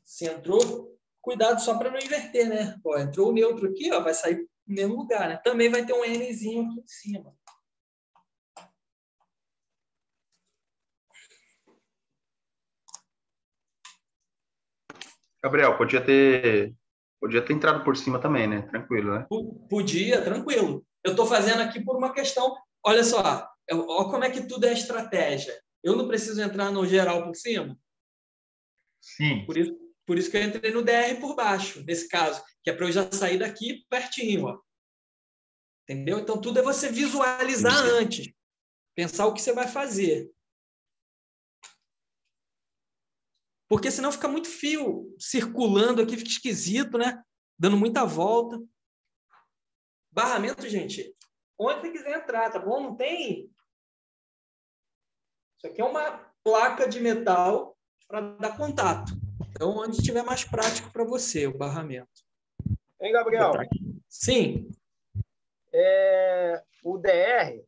Se entrou cuidado só para não inverter, né? Ó, entrou o neutro aqui, ó, vai sair no mesmo lugar, né? Também vai ter um Nzinho aqui em cima. Gabriel, podia ter entrado por cima também, né? Tranquilo, né? Podia, tranquilo. Eu estou fazendo aqui por uma questão. Olha só, olha como é que tudo é estratégia. Eu não preciso entrar no geral por cima. Sim. Por isso que eu entrei no DR por baixo, nesse caso, que é para eu já sair daqui pertinho, ó. Entendeu? Então, tudo é você visualizar antes. Pensar o que você vai fazer. Porque senão fica muito fio circulando aqui, fica esquisito, né? Dando muita volta. Barramento, gente, onde você quiser entrar, tá bom? Não tem... Isso aqui é uma placa de metal para dar contato. Então, onde estiver mais prático para você, o barramento. Hein, Gabriel? Sim. O DR,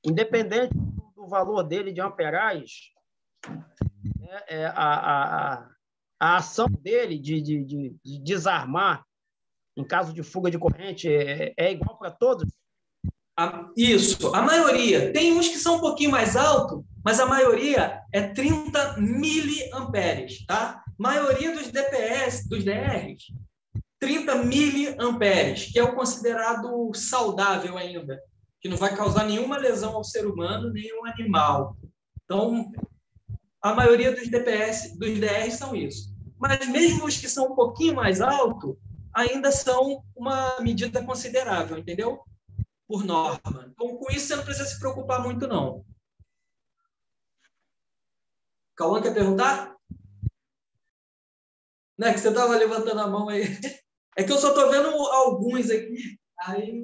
independente do valor dele de amperagem, a ação dele de desarmar em caso de fuga de corrente é igual para todos? Isso, a maioria. Tem uns que são um pouquinho mais alto, mas a maioria é 30 miliamperes, tá? Maioria dos DPS, dos DRs, 30 miliamperes, que é o considerado saudável ainda, que não vai causar nenhuma lesão ao ser humano, nenhum animal. Então, a maioria dos DPS, dos DRs são isso. Mas mesmo os que são um pouquinho mais alto, ainda são uma medida considerável, entendeu? Por norma. Então, com isso, você não precisa se preocupar muito, não. Cauã, quer perguntar? Não é que você estava levantando a mão aí. É que eu só estou vendo alguns aqui. Aí,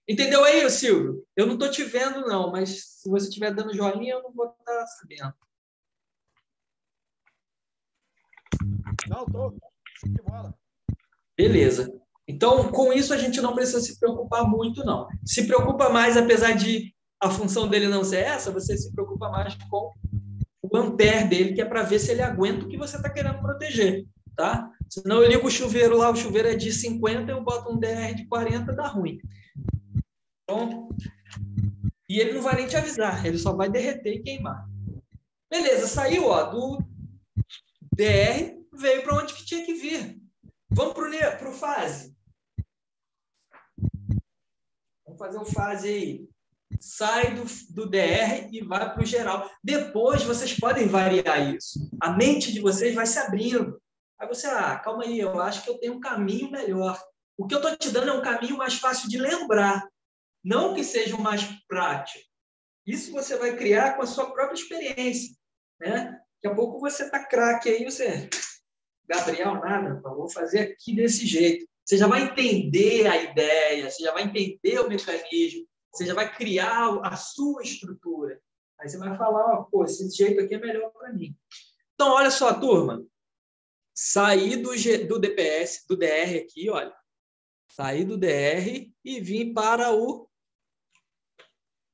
entendeu aí, Silvio? Eu não estou te vendo, não, mas se você estiver dando joinha, eu não vou estar sabendo. Não, estou. De bola. Beleza. Então, com isso, a gente não precisa se preocupar muito, não. Se preocupa mais, apesar de a função dele não ser essa, você se preocupa mais com o ampere dele, que é para ver se ele aguenta o que você está querendo proteger, tá? Senão eu ligo o chuveiro lá, o chuveiro é de 50, eu boto um DR de 40, dá ruim. Então, e ele não vai nem te avisar, ele só vai derreter e queimar. Beleza, saiu, ó, do DR, veio para onde que tinha que vir. Vamos para o fase. Vamos fazer o fase aí. Sai do DR e vai para o geral. Depois, vocês podem variar isso. A mente de vocês vai se abrindo. Aí você, calma aí, eu acho que eu tenho um caminho melhor. O que eu estou te dando é um caminho mais fácil de lembrar. Não que seja o mais prático. Isso você vai criar com a sua própria experiência, né? Daqui a pouco você está craque aí, você... Gabriel, nada, vou fazer aqui desse jeito. Você já vai entender a ideia, você já vai entender o mecanismo, você já vai criar a sua estrutura. Aí você vai falar, pô, esse jeito aqui é melhor para mim. Então, olha só, turma. Saí do DPS, do DR aqui, olha. Saí do DR e vim para o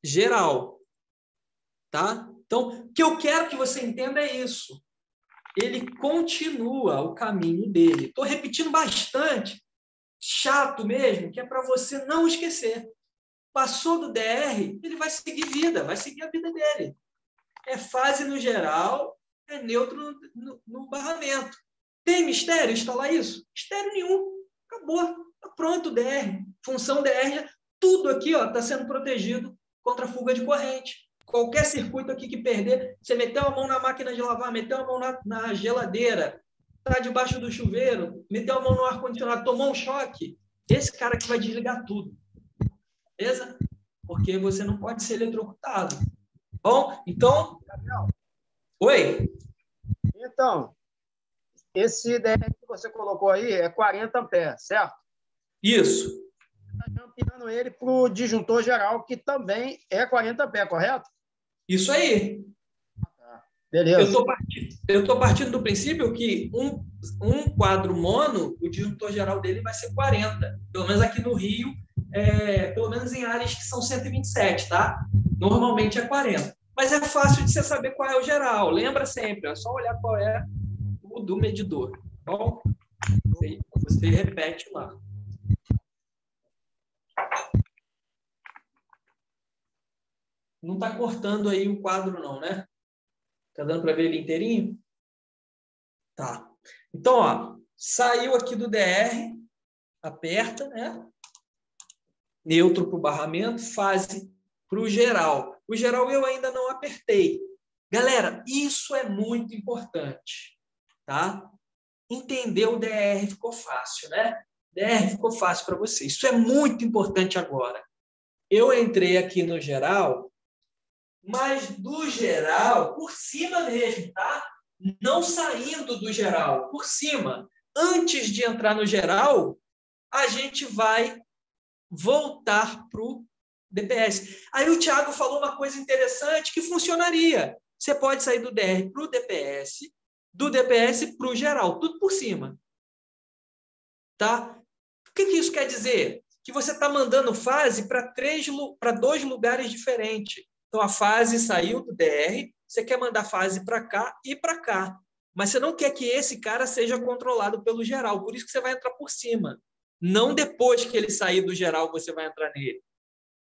geral. Tá? Então, o que eu quero que você entenda é isso. Ele continua o caminho dele. Estou repetindo bastante, chato mesmo, que é para você não esquecer. Passou do DR, ele vai seguir vida, vai seguir a vida dele. É fase no geral, é neutro no barramento. Tem mistério instalar isso? Mistério nenhum. Acabou. Está pronto o DR. Função DR, tudo aqui está sendo protegido contra a fuga de corrente. Qualquer circuito aqui que perder, você meteu a mão na máquina de lavar, meteu a mão na geladeira, está debaixo do chuveiro, meteu a mão no ar-condicionado, tomou um choque, esse cara que vai desligar tudo. Beleza? Porque você não pode ser eletrocutado. Bom, então... Gabriel. Oi? Então, esse DR que você colocou aí é 40 amperes, certo? Isso. Você está ampliando ele para o disjuntor geral, que também é 40 amperes, correto? Isso aí. Beleza. Eu estou partindo do princípio que um quadro mono, o disjuntor geral dele vai ser 40. Pelo menos aqui no Rio, pelo menos em áreas que são 127, tá? Normalmente é 40. Mas é fácil de você saber qual é o geral. Lembra sempre, é só olhar qual é o do medidor. Bom, Você repete lá. Não está cortando aí o quadro, não, né? Está dando para ver ele inteirinho? Tá. Então, ó, saiu aqui do DR, aperta, né? Neutro para o barramento, fase para o geral. O geral eu ainda não apertei. Galera, isso é muito importante, tá? Entender o DR ficou fácil, né? DR ficou fácil para você. Isso é muito importante agora. Eu entrei aqui no geral, mas do geral, por cima mesmo, tá? Não saindo do geral, por cima. Antes de entrar no geral, a gente vai voltar para o DPS. Aí o Thiago falou uma coisa interessante que funcionaria. Você pode sair do DR para o DPS, do DPS para o geral, tudo por cima. Tá? O que isso quer dizer? Que você está mandando fase para 2 lugares diferentes. Então, a fase saiu do DR, você quer mandar fase para cá e para cá. Mas você não quer que esse cara seja controlado pelo geral. Por isso que você vai entrar por cima. Não depois que ele sair do geral, você vai entrar nele.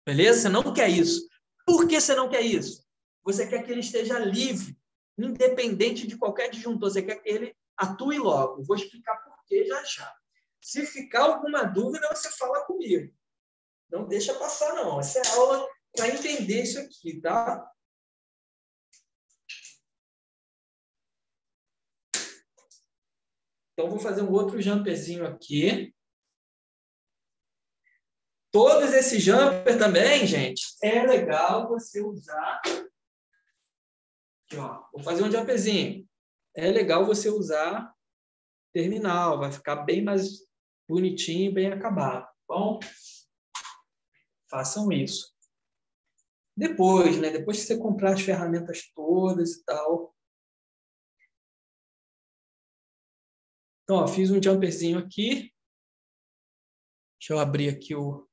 Beleza? Você não quer isso. Por que você não quer isso? Você quer que ele esteja livre, independente de qualquer disjuntor. Você quer que ele atue logo. Vou explicar por que já já. Se ficar alguma dúvida, você fala comigo. Não deixa passar, não. Essa é a aula para entender isso aqui, tá? Então, vou fazer um outro jumperzinho aqui. Todos esses jumper também, gente, é legal você usar. Aqui, ó. Vou fazer um jumperzinho. É legal você usar terminal. Vai ficar bem mais bonitinho, bem acabado. Tá bom? Façam isso. Depois, né? Depois que você comprar as ferramentas todas e tal. Então, ó, fiz um jumperzinho aqui. Deixa eu abrir aqui o...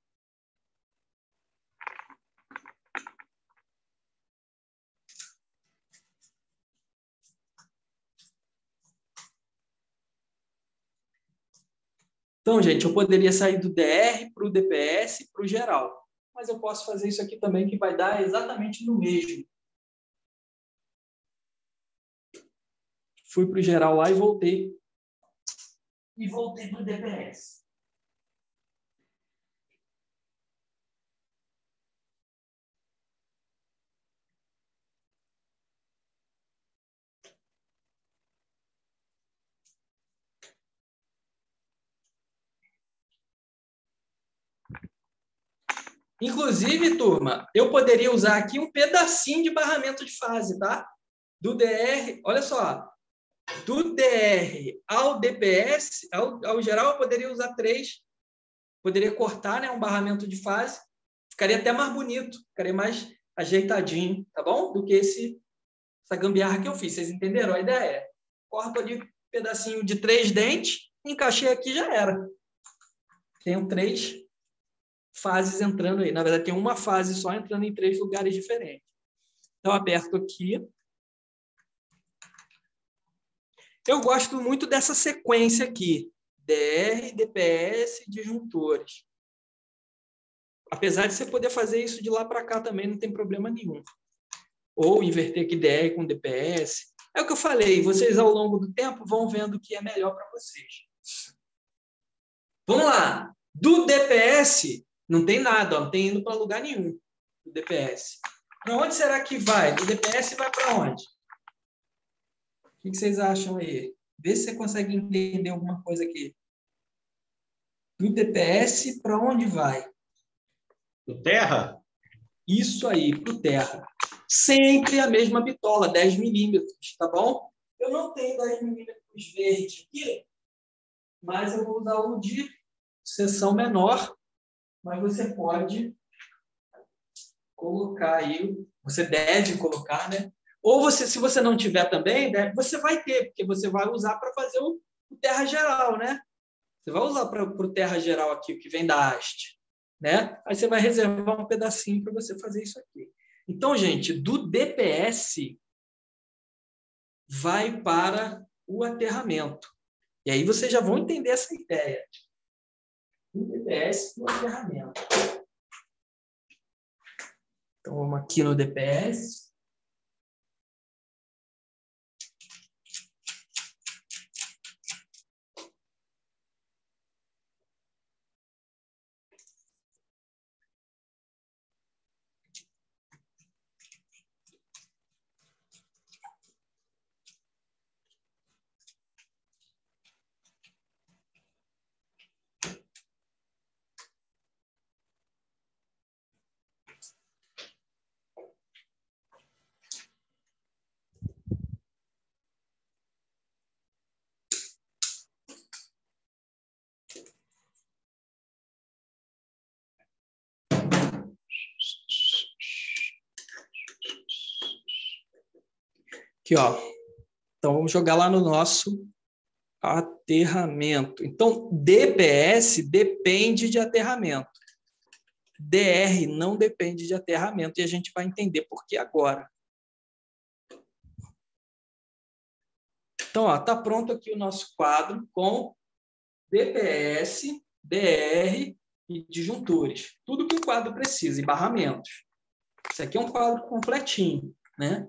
Então, gente, eu poderia sair do DR para o DPS para o geral. Mas eu posso fazer isso aqui também, que vai dar exatamente no mesmo. Fui para o geral lá e voltei. E voltei para o DPS. Inclusive, turma, eu poderia usar aqui um pedacinho de barramento de fase, tá? Do DR, olha só, do DR ao DPS, ao geral, eu poderia usar 3. Poderia cortar, né, um barramento de fase. Ficaria até mais bonito, ficaria mais ajeitadinho, tá bom? Do que essa gambiarra que eu fiz. Vocês entenderam? A ideia é, corto ali um pedacinho de 3 dentes, encaixei aqui, já era. Tenho 3 fases entrando aí. Na verdade, tem uma fase só entrando em 3 lugares diferentes. Então, aperto aqui. Eu gosto muito dessa sequência aqui. DR, DPS, disjuntores. Apesar de você poder fazer isso de lá para cá também, não tem problema nenhum. Ou inverter aqui DR com DPS. É o que eu falei, vocês ao longo do tempo vão vendo o que é melhor para vocês. Vamos lá. Do DPS, não tem nada, ó, não tem indo para lugar nenhum. Do DPS. Para onde será que vai? Do DPS vai para onde? O que vocês acham aí? Vê se você consegue entender alguma coisa aqui. Do DPS, para onde vai? Do terra? Isso aí, para o terra. Sempre a mesma bitola, 10 milímetros, tá bom? Eu não tenho 10 milímetros verde aqui, mas eu vou usar o de seção menor, mas você pode colocar aí, você deve colocar, né? Ou você, se você não tiver também, né, você vai ter, porque você vai usar para fazer o terra geral, né? Você vai usar para o terra geral aqui, o que vem da haste, né? Aí você vai reservar um pedacinho para você fazer isso aqui. Então, gente, do DPS vai para o aterramento. E aí vocês já vão entender essa ideia. Um DPS no aterramento. Então, vamos aqui no DPS. Aqui, ó. Então, vamos jogar lá no nosso aterramento. Então, DPS depende de aterramento. DR não depende de aterramento. E a gente vai entender por que agora. Então, está pronto aqui o nosso quadro com DPS, DR e disjuntores. Tudo que o quadro precisa, e barramentos. Isso aqui é um quadro completinho, né?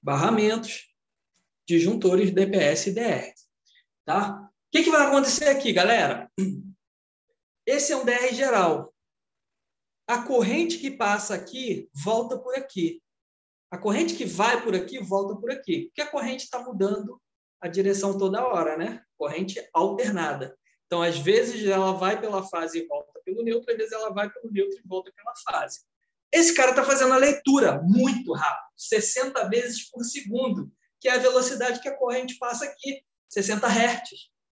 Barramentos, disjuntores, DPS e DR. Tá? O que vai acontecer aqui, galera? Esse é um DR geral. A corrente que passa aqui, volta por aqui. A corrente que vai por aqui, volta por aqui. Porque a corrente está mudando a direção toda hora, né? Corrente alternada. Então, às vezes, ela vai pela fase e volta pelo neutro, às vezes ela vai pelo neutro e volta pela fase. Esse cara está fazendo a leitura muito rápido, 60 vezes por segundo, que é a velocidade que a corrente passa aqui, 60 Hz.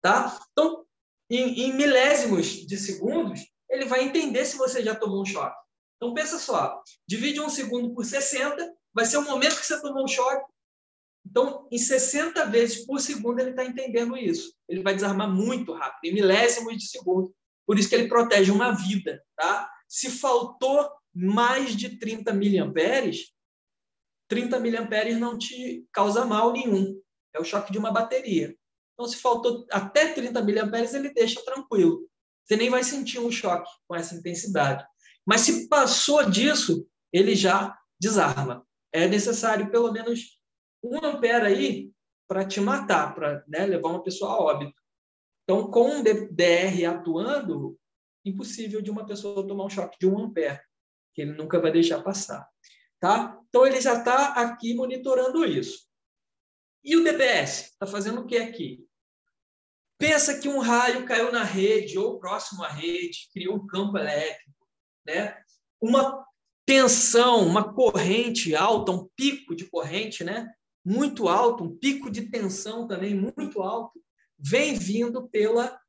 Tá? Então, em milésimos de segundos, ele vai entender se você já tomou um choque. Então, pensa só, divide 1 segundo por 60, vai ser o momento que você tomou um choque. Então, em 60 vezes por segundo, ele está entendendo isso. Ele vai desarmar muito rápido, em milésimos de segundo. Por isso que ele protege uma vida. Tá? Se faltou mais de 30 miliamperes, 30 miliamperes não te causa mal nenhum. É o choque de uma bateria. Então, se faltou até 30 miliamperes, ele deixa tranquilo. Você nem vai sentir um choque com essa intensidade. Mas se passou disso, ele já desarma. É necessário pelo menos 1 ampere aí para te matar, para, né, levar uma pessoa a óbito. Então, com um DR atuando, impossível de uma pessoa tomar um choque de 1 ampere, que ele nunca vai deixar passar. Tá? Então, ele já está aqui monitorando isso. E o DPS? Está fazendo o que aqui? Pensa que um raio caiu na rede ou próximo à rede, criou um campo elétrico, né? Uma tensão, uma corrente alta, um pico de corrente, né? Muito alto, um pico de tensão também muito alto, vem vindo pela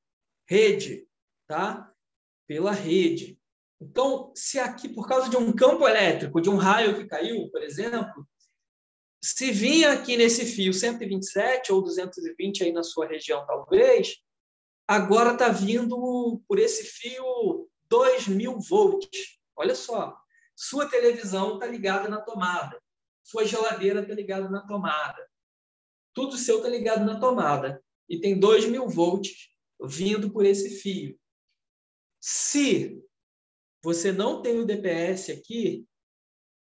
rede, tá? Pela rede. Então, se aqui, por causa de um campo elétrico, de um raio que caiu, por exemplo, se vinha aqui nesse fio 127 ou 220 aí na sua região, talvez, agora está vindo por esse fio 2.000 volts. Olha só, sua televisão está ligada na tomada, sua geladeira está ligada na tomada, tudo seu está ligado na tomada e tem 2.000 volts vindo por esse fio. Se você não tem o DPS aqui,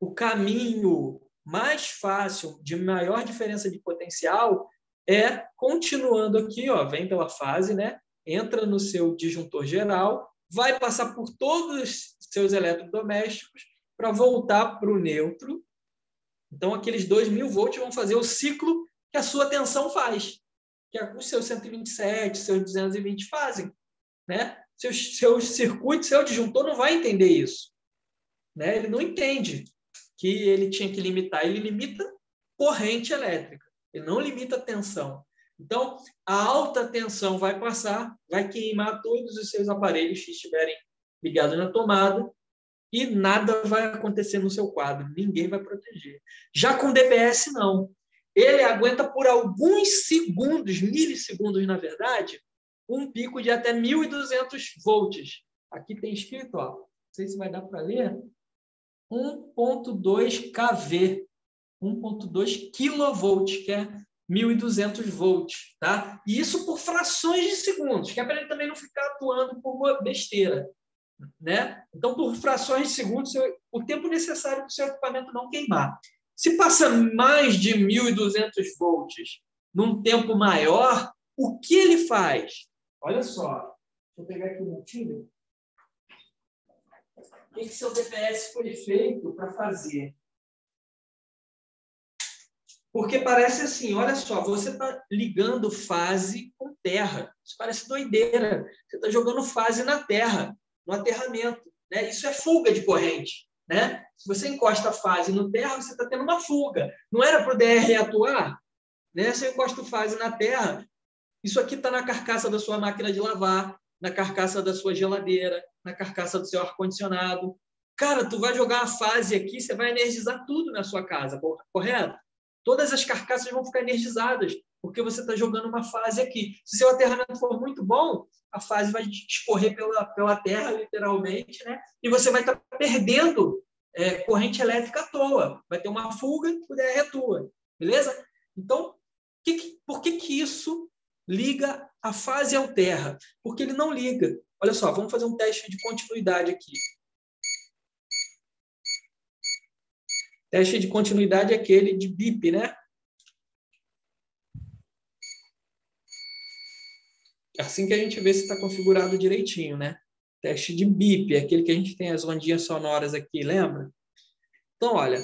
o caminho mais fácil, de maior diferença de potencial, é continuando aqui, ó, vem pela fase, né? Entra no seu disjuntor geral, vai passar por todos os seus eletrodomésticos para voltar para o neutro. Então, aqueles 2.000 volts vão fazer o ciclo que a sua tensão faz, que os seus 127, seus 220 fazem, né? Seu circuito, seu disjuntor não vai entender isso, né? Ele não entende que ele tinha que limitar. Ele limita corrente elétrica, ele não limita tensão. Então, a alta tensão vai passar, vai queimar todos os seus aparelhos que estiverem ligados na tomada e nada vai acontecer no seu quadro, ninguém vai proteger. Já com DPS, não. Ele aguenta por alguns segundos, milissegundos, na verdade, um pico de até 1.200 volts. Aqui tem escrito, ó, não sei se vai dar para ler, 1.2 kV, 1.2 kV, que é 1.200 volts, tá? E isso por frações de segundos, que é para ele também não ficar atuando por besteira, né? Então, por frações de segundos, o tempo necessário para o seu equipamento não queimar. Se passa mais de 1.200 volts num tempo maior, o que ele faz? Olha só, deixa eu pegar aqui um montinho. O que seu DPS foi feito para fazer? Porque parece assim, olha só, você está ligando fase com terra. Isso parece doideira. Você está jogando fase na terra, no aterramento, né? Isso é fuga de corrente, né? Se você encosta a fase no terra, você está tendo uma fuga. Não era para o DR atuar? Né? Se eu encosto fase na terra, isso aqui está na carcaça da sua máquina de lavar, na carcaça da sua geladeira, na carcaça do seu ar-condicionado. Cara, tu vai jogar a fase aqui, você vai energizar tudo na sua casa, correto? Todas as carcaças vão ficar energizadas, porque você está jogando uma fase aqui. Se seu aterramento for muito bom, a fase vai escorrer pela terra, literalmente, né? E você vai estar perdendo corrente elétrica à toa. Vai ter uma fuga, o DR atua. Beleza? Então, por que isso liga a fase ao terra? Porque ele não liga. Olha só, vamos fazer um teste de continuidade aqui. Teste de continuidade é aquele de BIP, né? É assim que a gente vê se está configurado direitinho, né? Teste de BIP, é aquele que a gente tem as ondinhas sonoras aqui, lembra? Então, olha,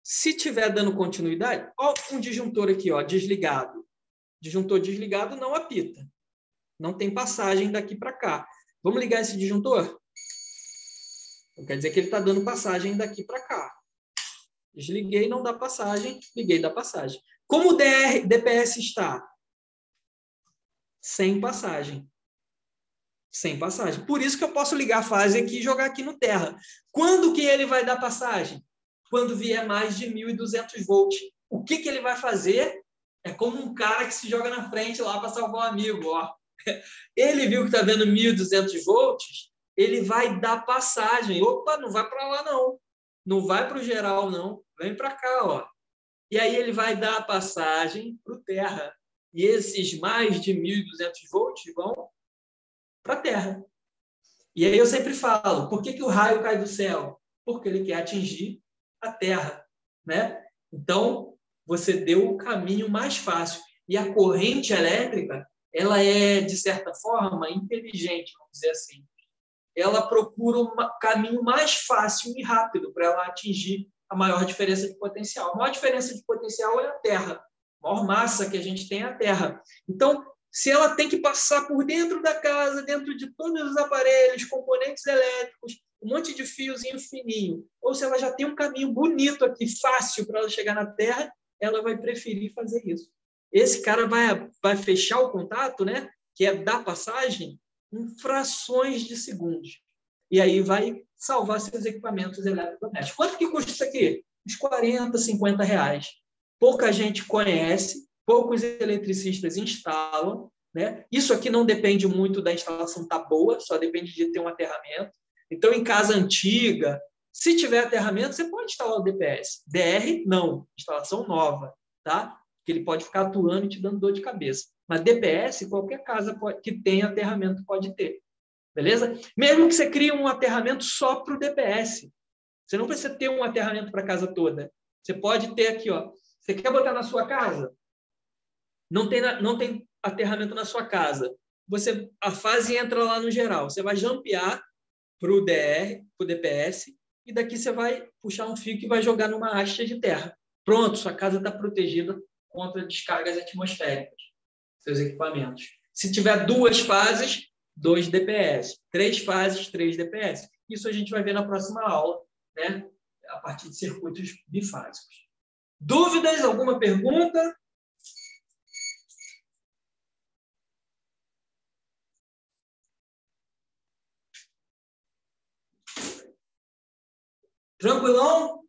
se tiver dando continuidade, ó, um disjuntor aqui, ó, desligado. Disjuntor desligado não apita. Não tem passagem daqui para cá. Vamos ligar esse disjuntor? Então, quer dizer que ele está dando passagem daqui para cá. Desliguei, não dá passagem. Liguei, dá passagem. Como o DPS está? Sem passagem. Sem passagem. Por isso que eu posso ligar a fase aqui e jogar aqui no terra. Quando que ele vai dar passagem? Quando vier mais de 1.200 volts. O que ele vai fazer? É como um cara que se joga na frente lá para salvar um amigo. Ó. Ele viu que está vendo 1.200 volts, ele vai dar passagem. Opa, não vai para lá, não. Não vai para o geral, não. Vem para cá, ó. E aí ele vai dar a passagem para o terra. E esses mais de 1.200 volts vão para a terra. E aí eu sempre falo, por que o raio cai do céu? Porque ele quer atingir a terra, né? Então, você deu o caminho mais fácil. E a corrente elétrica, ela é, de certa forma, inteligente, vamos dizer assim. Ela procura um caminho mais fácil e rápido para ela atingir a maior diferença de potencial. A maior diferença de potencial é a Terra. A maior massa que a gente tem é a Terra. Então, se ela tem que passar por dentro da casa, dentro de todos os aparelhos, componentes elétricos, um monte de fiozinho fininho, ou se ela já tem um caminho bonito aqui, fácil para ela chegar na Terra, ela vai preferir fazer isso. Esse cara vai fechar o contato, né? Que é dar passagem, em frações de segundos. E aí vai salvar seus equipamentos eletrodomésticos. Quanto que custa isso aqui? Uns 40, 50 reais. Pouca gente conhece, poucos eletricistas instalam, né? Isso aqui não depende muito da instalação estar boa, só depende de ter um aterramento. Então, em casa antiga, se tiver aterramento, você pode instalar o DPS. DR, não. Instalação nova, tá? Que ele pode ficar atuando e te dando dor de cabeça. Mas DPS, qualquer casa que tenha aterramento pode ter. Beleza? Mesmo que você crie um aterramento só para o DPS. Você não precisa ter um aterramento para a casa toda. Você pode ter aqui, ó. Você quer botar na sua casa? Não tem aterramento na sua casa. A fase entra lá no geral. Você vai jampear para o DR, para o DPS, e daqui você vai puxar um fio que vai jogar numa haste de terra. Pronto, sua casa está protegida contra descargas atmosféricas, seus equipamentos. Se tiver 2 fases, 2 DPS. 3 fases, 3 DPS. Isso a gente vai ver na próxima aula, né? A partir de circuitos bifásicos. Dúvidas? Alguma pergunta? Tranquilão?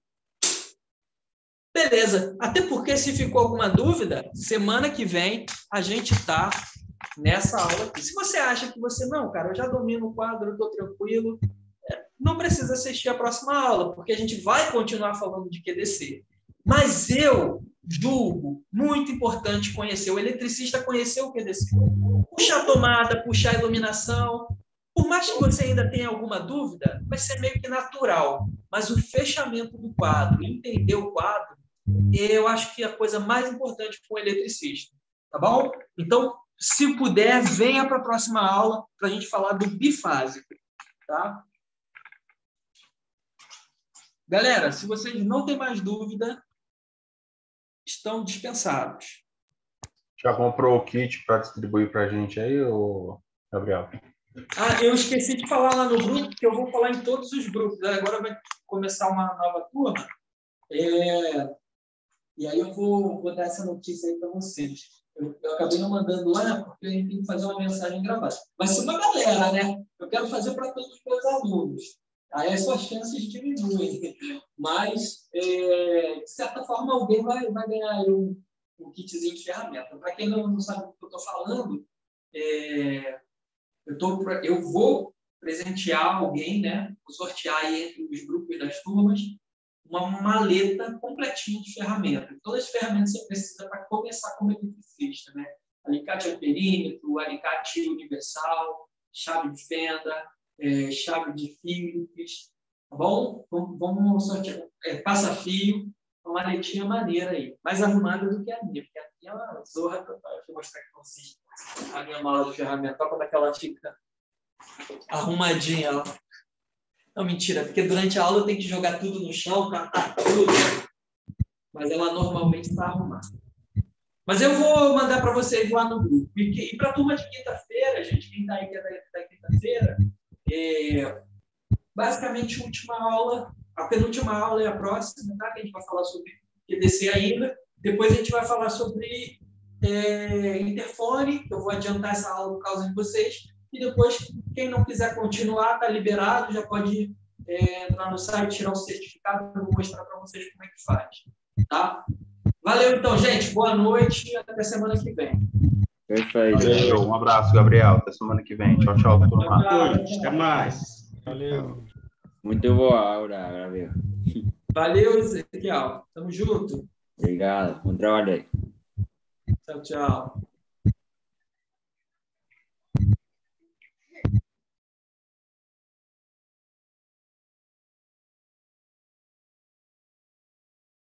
Beleza. Até porque, se ficou alguma dúvida, semana que vem a gente está nessa aula aqui. Se você acha que você, não, cara, eu já domino o quadro, eu estou tranquilo, não precisa assistir a próxima aula, porque a gente vai continuar falando de QDC. Mas eu julgo muito importante conhecer. O eletricista conhecer o QDC. Puxar a tomada, puxar a iluminação. Por mais que você ainda tenha alguma dúvida, vai ser meio que natural. Mas o fechamento do quadro, entender o quadro, eu acho que é a coisa mais importante para o eletricista. Tá bom? Então, se puder, venha para a próxima aula para a gente falar do bifásico. Tá? Galera, se vocês não têm mais dúvida, estão dispensados. Já comprou o kit para distribuir para a gente aí, Gabriel? Eu esqueci de falar lá no grupo, que eu vou falar em todos os grupos. Agora vai começar uma nova turma. E aí eu vou dar essa notícia aí para vocês. Eu acabei não mandando lá, porque a gente tem que fazer uma mensagem gravada. Vai ser uma galera, né? Eu quero fazer para todos os meus alunos. Aí as suas chances diminuem. Mas, de certa forma, alguém vai ganhar um kitzinho de ferramenta. Para quem não sabe do que eu estou falando, eu vou presentear alguém, né? Vou sortear aí entre os grupos das turmas uma maleta completinha de ferramentas. Todas as ferramentas que você precisa para começar como eletricista, né? Alicate amperímetro, alicate universal, chave de fenda, chave de Phillips, tá bom? Vamos sortear. Passa-fio, uma maletinha maneira aí. Mais arrumada do que a minha, porque a minha é uma zorra total. Deixa eu mostrar que consiste a minha mala de ferramenta. Olha como é que ela fica arrumadinha, ó. Não, mentira, porque durante a aula eu tenho que jogar tudo no chão, catar tudo, mas ela normalmente está arrumada. Mas eu vou mandar para vocês lá no grupo. E para a turma de quinta-feira, gente, quem está aí que é da quinta-feira, basicamente a penúltima aula é a próxima, tá? Que a gente vai falar sobre QDC ainda. Depois a gente vai falar sobre interfone, que eu vou adiantar essa aula por causa de vocês. E depois, quem não quiser continuar, está liberado, já pode entrar no site, tirar o certificado, eu vou mostrar para vocês como é que faz. Tá? Valeu, então, gente. Boa noite e até semana que vem. Perfeito. Valeu. Um abraço, Gabriel. Até semana que vem. Tchau, tchau. Até mais. Valeu. Muito boa aula, Gabriel. Valeu, Ezequiel. Tamo junto. Obrigado. Bom trabalho aí. Tchau, tchau.